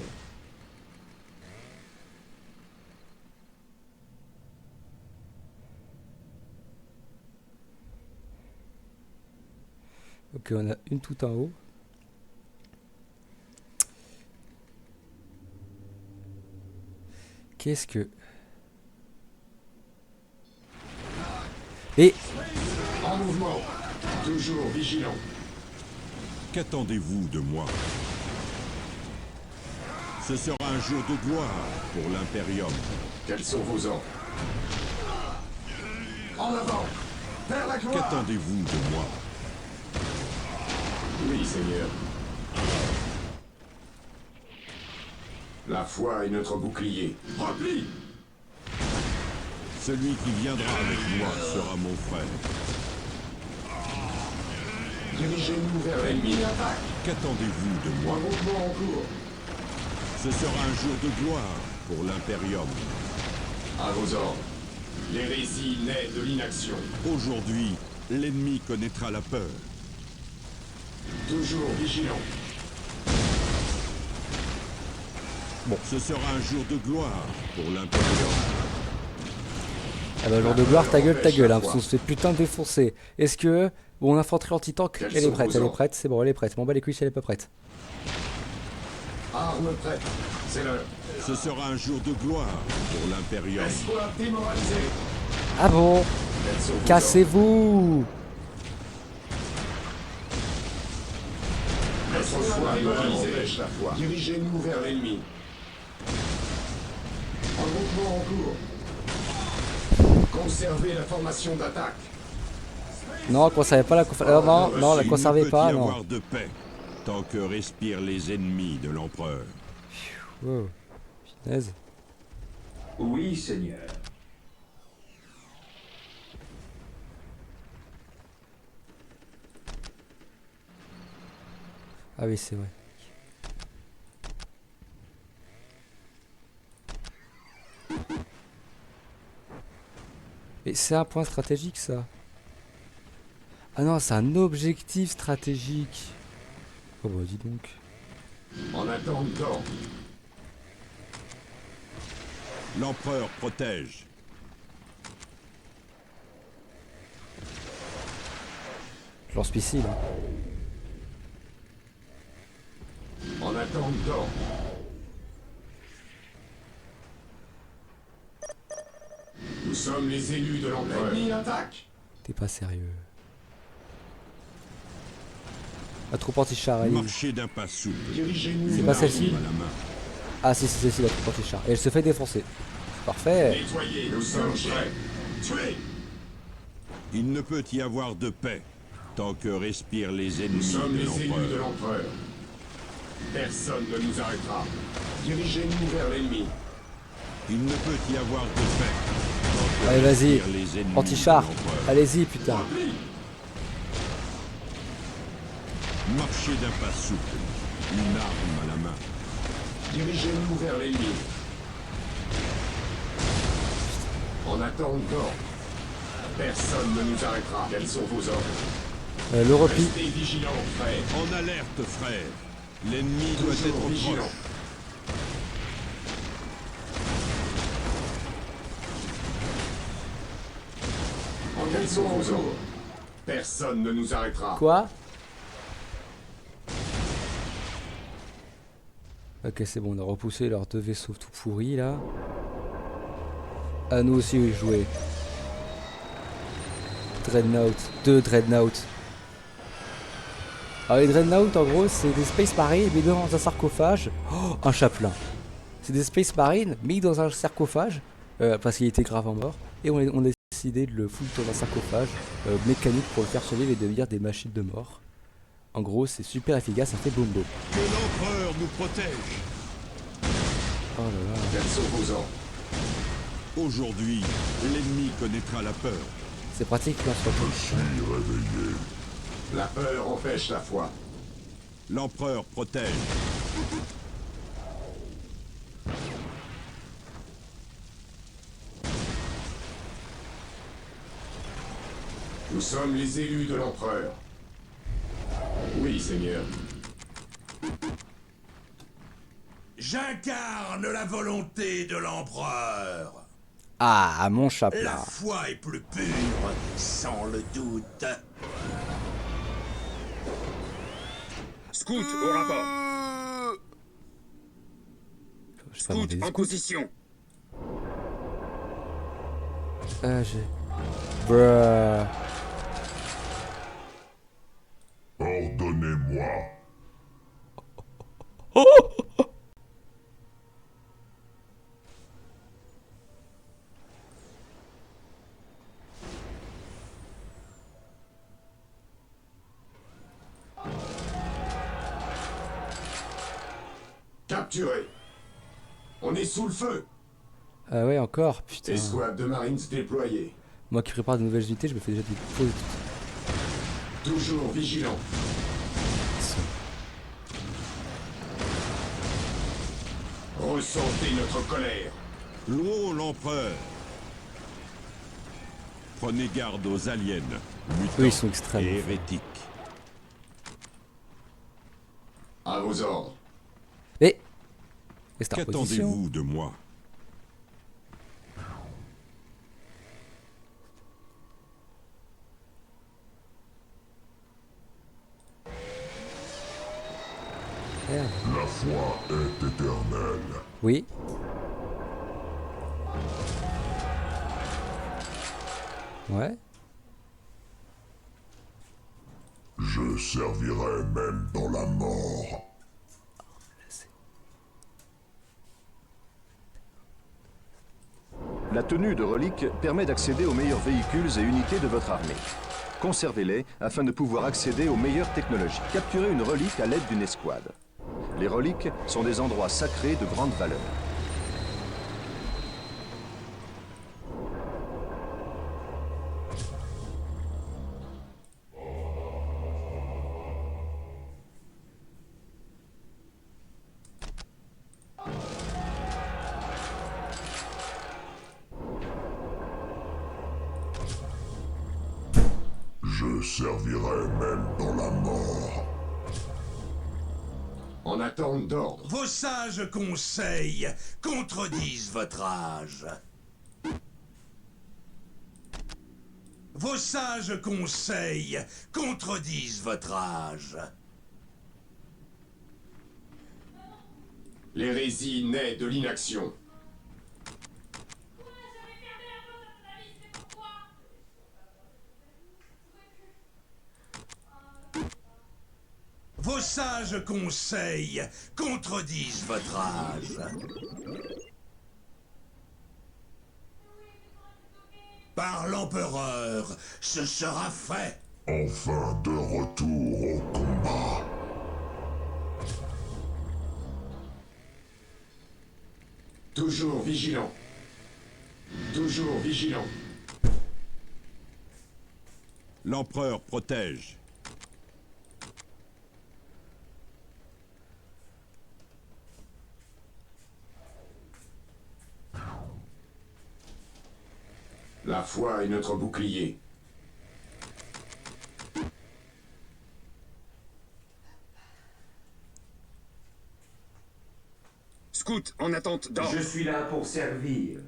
ok, on a une tout en haut. Qu'est-ce que... Et En mouvement. Toujours vigilant. Qu'attendez-vous de moi? Ce sera un jour de gloire pour l'Imperium. Quels sont vos ordres? En avant. Vers la gloire. Qu'attendez-vous de moi? Oui, Seigneur. La foi est notre bouclier. Repli. Celui qui viendra avec moi sera mon frère. Dirigez-nous vers l'ennemi. Qu'attendez-vous de Un moi? mouvement en cours. Ce sera un jour de gloire pour l'Imperium. À vos ordres. L'hérésie naît de l'inaction. Aujourd'hui, l'ennemi connaîtra la peur. Toujours vigilant. Ce sera un jour de gloire pour l'Imperium. ah bah, jour de gloire, ta gueule, hein, parce qu'on se fait putain défoncer. Est-ce que... Bon, l'infanterie anti-tank, Quels elle est sont prête, vos elle est ordres? prête, c'est bon, elle est prête. M'en bats les couilles si elle est pas prête. Armes prêtes. C'est l'heure. Ce sera un jour de gloire pour l'Imperium. Escouade démoralisée. Ah bon? Quels sont vos Cassez-vous! ordres? Notre foi démoralisée. La foi. Dirigez-nous vers l'ennemi. Un mouvement en cours. Conservez la formation d'attaque. Non, conservez pas la... non, la Il conservez ne pas, peut y non. avoir de paix tant que respirent les ennemis de l'empereur. Wow. Punaise. Oui, Seigneur. Ah oui, c'est vrai. Mais c'est un point stratégique, ça. Ah non, c'est un objectif stratégique. Oh bah dis donc. En attendant. L'empereur protège. Lance-missile. Hein. En attendant. Nous sommes les élus de l'empereur. L'ennemi attaque. T'es pas sérieux. La troupe anti-char, elle est où? Marchez d'un pas souple. Dirigez-nous C'est vers pas celle-ci? À la main. Ah si, c'est celle-ci, la troupe anti-char. Et elle se fait défoncer. Parfait. nettoyer. Nous sommes prêts. Tuez. Il ne peut y avoir de paix tant que respirent les Nous ennemis sommes de les élus de l'empereur. l'empereur. Personne ne nous arrêtera. Dirigez-nous vers l'ennemi. Il ne peut y avoir de paix tant que Allez, vas-y. respirent les ennemis Anti-char. de l'empereur. Allez-y, putain. Repli. Marchez d'un pas souple, une arme à la main. Dirigez-nous vers l'ennemi. En attendant. Personne ne nous arrêtera. Quels sont vos ordres? Le repli. Restez vigilants, frère. En alerte, frère. L'ennemi doit Toujours être vigilant. proche. Quels sont vos ordres? Personne ne nous arrêtera. Quoi? Ok, c'est bon, on a repoussé leurs deux vaisseaux tout pourris là. À nous aussi jouer. Dreadnought. 2 Dreadnought. Alors les Dreadnought en gros c'est des Space Marines mais dans un sarcophage. Oh, un chaplain. C'est des Space Marines mis dans un sarcophage parce qu'il était gravement mort. Et on a décidé de le foutre dans un sarcophage mécanique pour le faire survivre et devenir des machines de mort. En gros c'est super efficace, ça fait boum boum. Que l'empereur nous protège. Oh là là. Quels sont vos ordres? Aujourd'hui, l'ennemi connaîtra la peur. C'est pratique là sur le La peur empêche la foi. L'empereur protège. Nous sommes les élus de l'empereur. Oui, Seigneur. J'incarne la volonté de l'empereur. Ah, mon La chaplain. foi est plus pure, sans le doute. Scout au rapport. Je sais pas demander Scout des en scouts. position. J'ai... Bruh. Ordonnez-moi. Capturé. On est sous le feu. Ah ouais encore, putain. Escouade de Marines déployée. Moi qui prépare de nouvelles unités, je me fais déjà des fausses. Toujours vigilant. Ressentez notre colère. Louons l'empereur. Prenez garde aux aliens, mutants Eux ils sont extrêmes. et hérétiques. À vos ordres. Et c'est en position. Qu'attendez-vous de moi? Merde. La foi est éternelle. Oui. Ouais. Je servirai même dans la mort. La tenue de relique permet d'accéder aux meilleurs véhicules et unités de votre armée. Conservez-les afin de pouvoir accéder aux meilleures technologies. Capturez une relique à l'aide d'une escouade. Les reliques sont des endroits sacrés de grande valeur. Je servirai même dans la mort. En attente d'ordre. Vos sages conseils contredisent votre âge. Vos sages conseils contredisent votre âge. L'hérésie naît de l'inaction. Vos sages conseils contredisent votre âge. Par l'empereur, ce sera fait. Enfin de retour au combat. Toujours vigilant. Toujours vigilant. L'empereur protège. La foi est notre bouclier. Scout en attente d'ordre. Je suis là pour servir.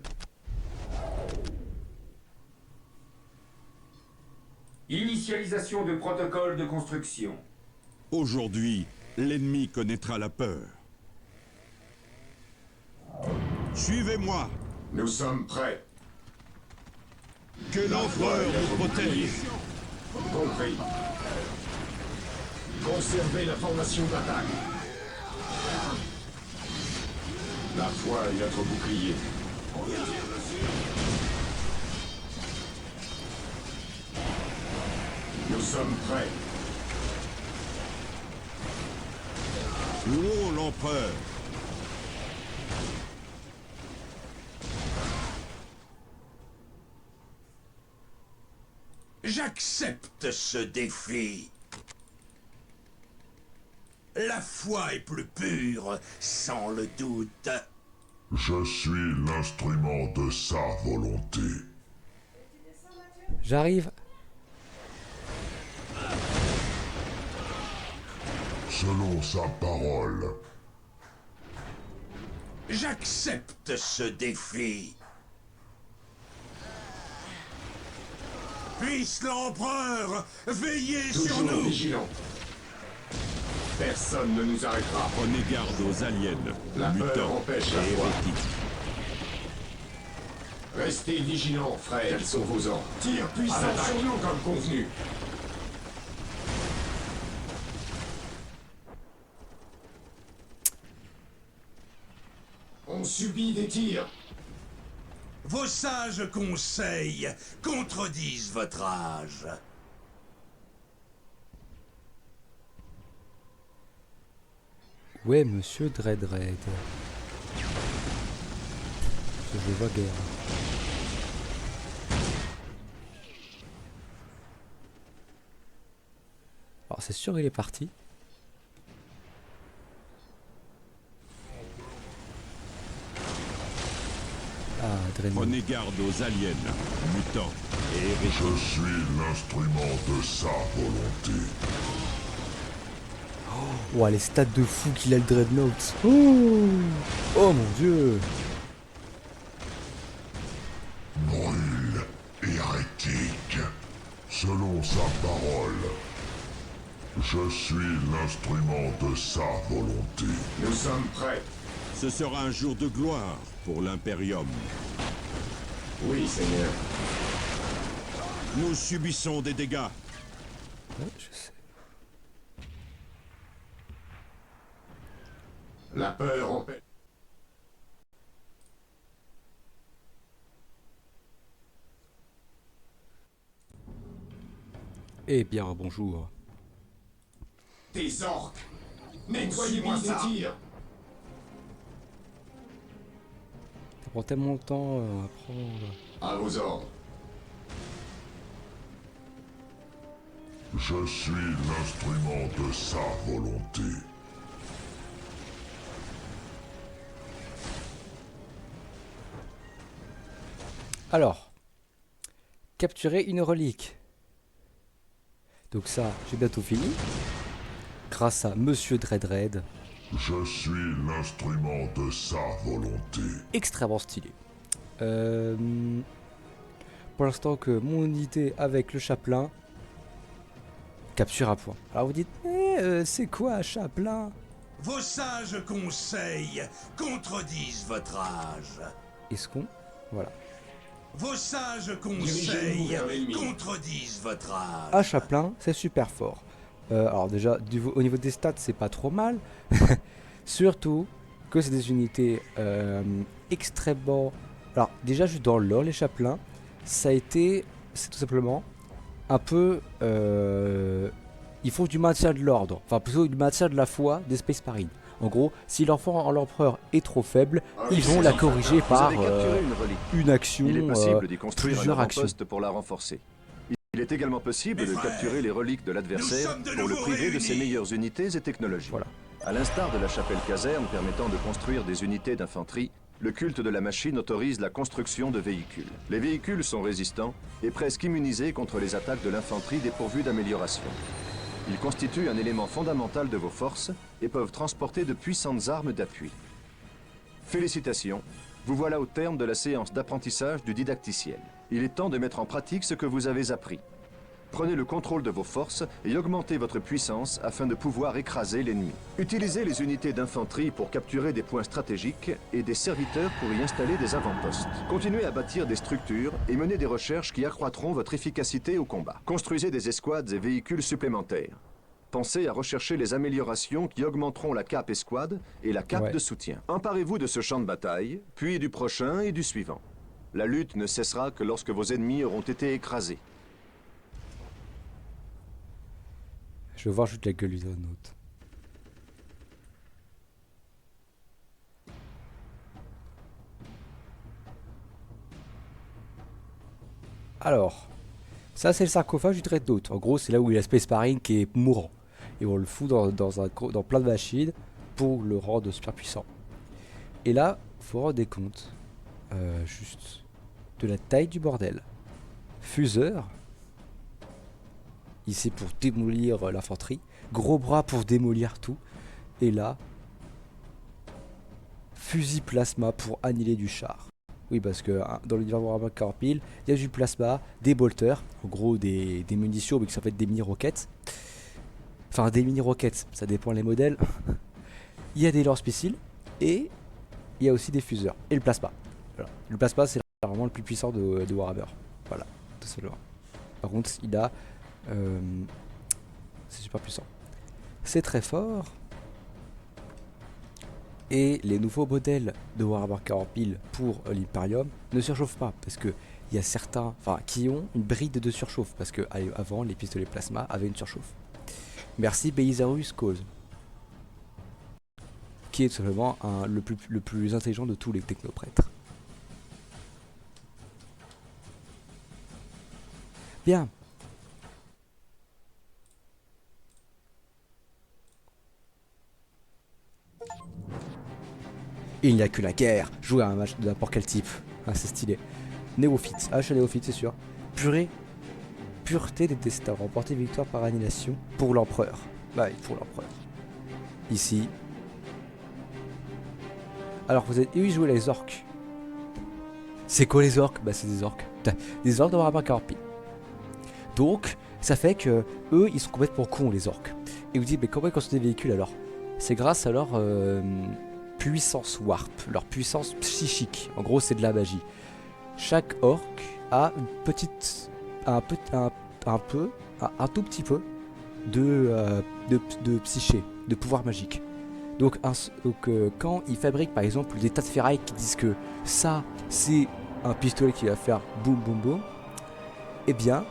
Initialisation de protocole de construction. Aujourd'hui, l'ennemi connaîtra la peur. Suivez-moi. Nous sommes prêts. Que l'empereur vous protège. Compris. Conservez la formation d'attaque. La foi est notre bouclier. Nous sommes prêts. Louons l'empereur. J'accepte ce défi. La foi est plus pure, sans le doute. Je suis l'instrument de sa volonté. J'arrive. Selon sa parole, J'accepte ce défi. Puisse l'empereur veiller sur Toujours nous. vigilants. Personne ne nous arrêtera. Prenez garde aux aliens, La peur mutants empêche et la foi. hérétiques. Restez vigilants, frères. Quels sont vos ordres? Tire puissant sur nous comme convenu. On subit des tirs. Vos sages conseils contredisent votre âge. Ouais, monsieur Dreadred. Je vois guère. Alors c'est sûr il est parti. Ah, Dreadnought. Prenez garde aux aliens, mutants et hérétiques. je suis l'instrument de sa volonté. Oh, les stats de fou qu'il a le Dreadnought. Oh, oh mon dieu. Brûle, hérétique. Selon sa parole, je suis l'instrument de sa volonté. Nous sommes prêts. Ce sera un jour de gloire pour l'Imperium. Oui, Seigneur. Nous subissons des dégâts. Ouais, je sais. La peur empêche. Eh bien, bonjour. Des orques. Nettoyez-moi ça. Tirs. Ça prend tellement de temps à prendre. À vos ordres. Je suis l'instrument de sa volonté. Alors, capturer une relique. Donc ça, j'ai bientôt fini. Grâce à Monsieur Dreadred. Je suis l'instrument de sa volonté. Extrêmement stylé. Pour l'instant que mon unité avec le chapelain capture un point. Alors vous dites, c'est quoi un chapelain? Vos sages conseils contredisent votre âge. Est-ce qu'on... Voilà. Vos sages Dirigez-vous conseils vers l'ennemi. contredisent votre âge. Un chapelain, c'est super fort. Alors déjà, au niveau des stats, c'est pas trop mal. Surtout que c'est des unités extrêmement... Alors déjà, juste dans le lore, les chapelains, ça a été... C'est tout simplement un peu... ils font du maintien de l'ordre. Enfin, plutôt du maintien de la foi des Space Marines. En gros, si l'empereur est trop faible, ils vont la corriger Vous par avez capturé une relique. une action, Il est possible d'y construire un plusieurs actions. avant-poste pour la renforcer. Il est également possible Mes de frères, capturer les reliques de l'adversaire nous sommes de pour le nouveau priver de ses réunis. meilleures unités et technologies. Voilà. À l'instar de la chapelle caserne permettant de construire des unités d'infanterie, le culte de la machine autorise la construction de véhicules. Les véhicules sont résistants et presque immunisés contre les attaques de l'infanterie dépourvues d'amélioration. Ils constituent un élément fondamental de vos forces et peuvent transporter de puissantes armes d'appui. Félicitations, vous voilà au terme de la séance d'apprentissage du didacticiel. Il est temps de mettre en pratique ce que vous avez appris. Prenez le contrôle de vos forces et augmentez votre puissance afin de pouvoir écraser l'ennemi. Utilisez les unités d'infanterie pour capturer des points stratégiques et des serviteurs pour y installer des avant-postes. Continuez à bâtir des structures et menez des recherches qui accroîtront votre efficacité au combat. Construisez des escouades et véhicules supplémentaires. Pensez à rechercher les améliorations qui augmenteront la cape escouade et la cape de soutien. Emparez-vous de ce champ de bataille, puis du prochain et du suivant. La lutte ne cessera que lorsque vos ennemis auront été écrasés. Je veux voir juste la gueule du Dreadnought. Alors, ça c'est le sarcophage du Dreadnought. En gros, c'est là où il y a Space Marine qui est mourant. Et on le fout dans plein de machines pour le rendre super puissant. Et là, faut rendre des comptes. Juste de la taille du bordel. Fuseur. Ici pour démolir l'infanterie. Gros bras pour démolir tout. Et là, fusil plasma pour annihiler du char. Oui, parce que dans l'univers Warhammer 40 000, il y a du plasma, des bolters, en gros des munitions, mais que ça fait des mini-roquettes. Enfin, des mini-roquettes, ça dépend les modèles. Il y a des lance-missiles et il y a aussi des fuseurs. Et le plasma. Voilà. Le plasma, c'est vraiment le plus puissant de Warhammer. Voilà, tout simplement. Par contre, il a... c'est super puissant. C'est très fort. Et les nouveaux modèles de Warhammer 40 000 pour l'Imperium ne surchauffent pas. Parce que il y a certains qui ont une bride de surchauffe. Parce que avant, les pistolets plasma avaient une surchauffe. Merci Belisarius Cause. Qui est tout simplement le plus intelligent de tous les technoprêtres. Bien. Il n'y a que la guerre. Jouer à un match de n'importe quel type. Ah, c'est stylé. Néophyte. Ah, je suis néophyte, c'est sûr. Pureté des destins. Remporter victoire par annihilation pour l'empereur. Bah oui, pour l'empereur. Ici. Alors, vous êtes... Et oui, jouer les orques. C'est quoi les orques? Bah, c'est des orques. Des orques de Warhammer 40 000. Donc, ça fait que eux, ils sont complètement cons, les orques. Et vous dites, mais comment ils construisent des véhicules alors? C'est grâce à leur puissance warp, leur puissance psychique. En gros, c'est de la magie. Chaque orc a une petite, un tout petit peu de psyché, de pouvoir magique. Donc, quand ils fabriquent par exemple des tas de ferraille qui disent que ça, c'est un pistolet qui va faire boum boum boum, eh bien,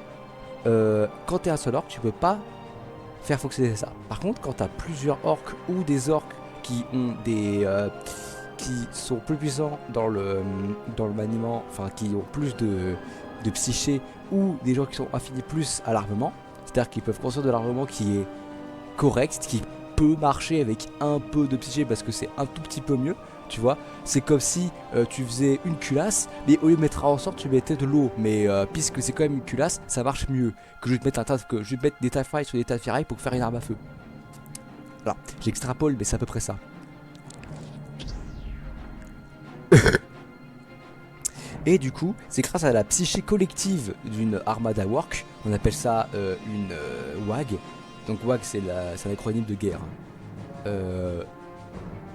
quand tu es un seul orc, tu peux pas faire fonctionner ça. Par contre, quand tu as plusieurs orcs ou des orcs qui ont des qui sont plus puissants dans le maniement, enfin qui ont plus de psyché, ou des gens qui sont affinés plus à l'armement, c'est-à-dire qu'ils peuvent construire de l'armement qui est correct, qui peut marcher avec un peu de psyché parce que c'est un tout petit peu mieux, tu vois. C'est comme si tu faisais une culasse, mais au lieu de mettre un ressort, tu mettais de l'eau. Mais puisque c'est quand même une culasse, ça marche mieux que je vais te mettre des tas de ferraille sur des tas de ferraille pour faire une arme à feu. Alors, j'extrapole, mais c'est à peu près ça. Et du coup, c'est grâce à la psyché collective d'une armada work, on appelle ça une WAG. Donc WAG, c'est un acronyme de guerre.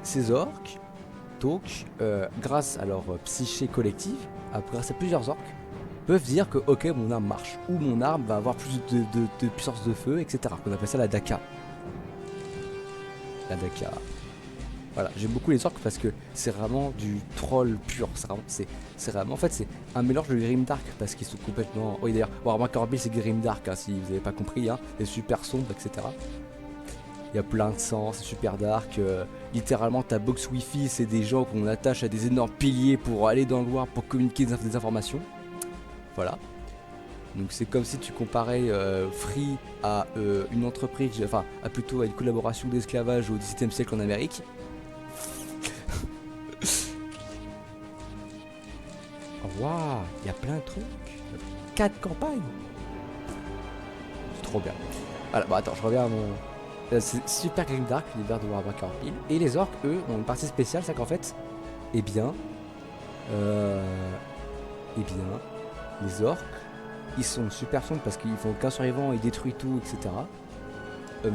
Ces orques, donc, grâce à leur psyché collective, grâce à plusieurs orques, peuvent dire que ok, mon arme marche, ou mon arme va avoir plus de puissance de feu, etc. On appelle ça la Daka. La Daka. Voilà, j'aime beaucoup les orques parce que c'est vraiment du troll pur. C'est vraiment, en fait, c'est un mélange de Grimdark parce qu'ils sont complètement. Oui, d'ailleurs, Warhammer 40 000 c'est Grimdark, hein, si vous n'avez pas compris, hein, c'est super sombre, etc. Il y a plein de sang, c'est super dark. Littéralement, ta box wifi, c'est des gens qu'on attache à des énormes piliers pour aller dans le noir pour communiquer des informations. Voilà. Donc c'est comme si tu comparais Free à une entreprise, enfin plutôt à une collaboration d'esclavage au XVIIe siècle en Amérique. Waouh, il y a plein de trucs. 4 campagnes. C'est trop bien. Voilà, bon attends, je reviens à mon... C'est super Grimdark, l'univers de Warhammer 40 000. Et les orques, eux, ont une partie spéciale, c'est qu'en fait, les orques ils sont super sombres parce qu'ils font qu'un survivant, ils détruisent tout, etc.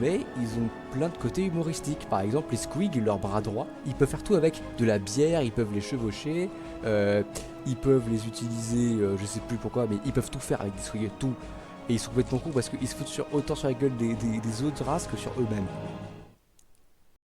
Mais ils ont plein de côtés humoristiques. Par exemple, les squigs, leur bras droit, ils peuvent faire tout avec de la bière, ils peuvent les chevaucher, ils peuvent les utiliser, je sais plus pourquoi, mais ils peuvent tout faire avec des squigs, tout. Et ils sont complètement cons parce qu'ils se foutent autant sur la gueule des autres races que sur eux-mêmes.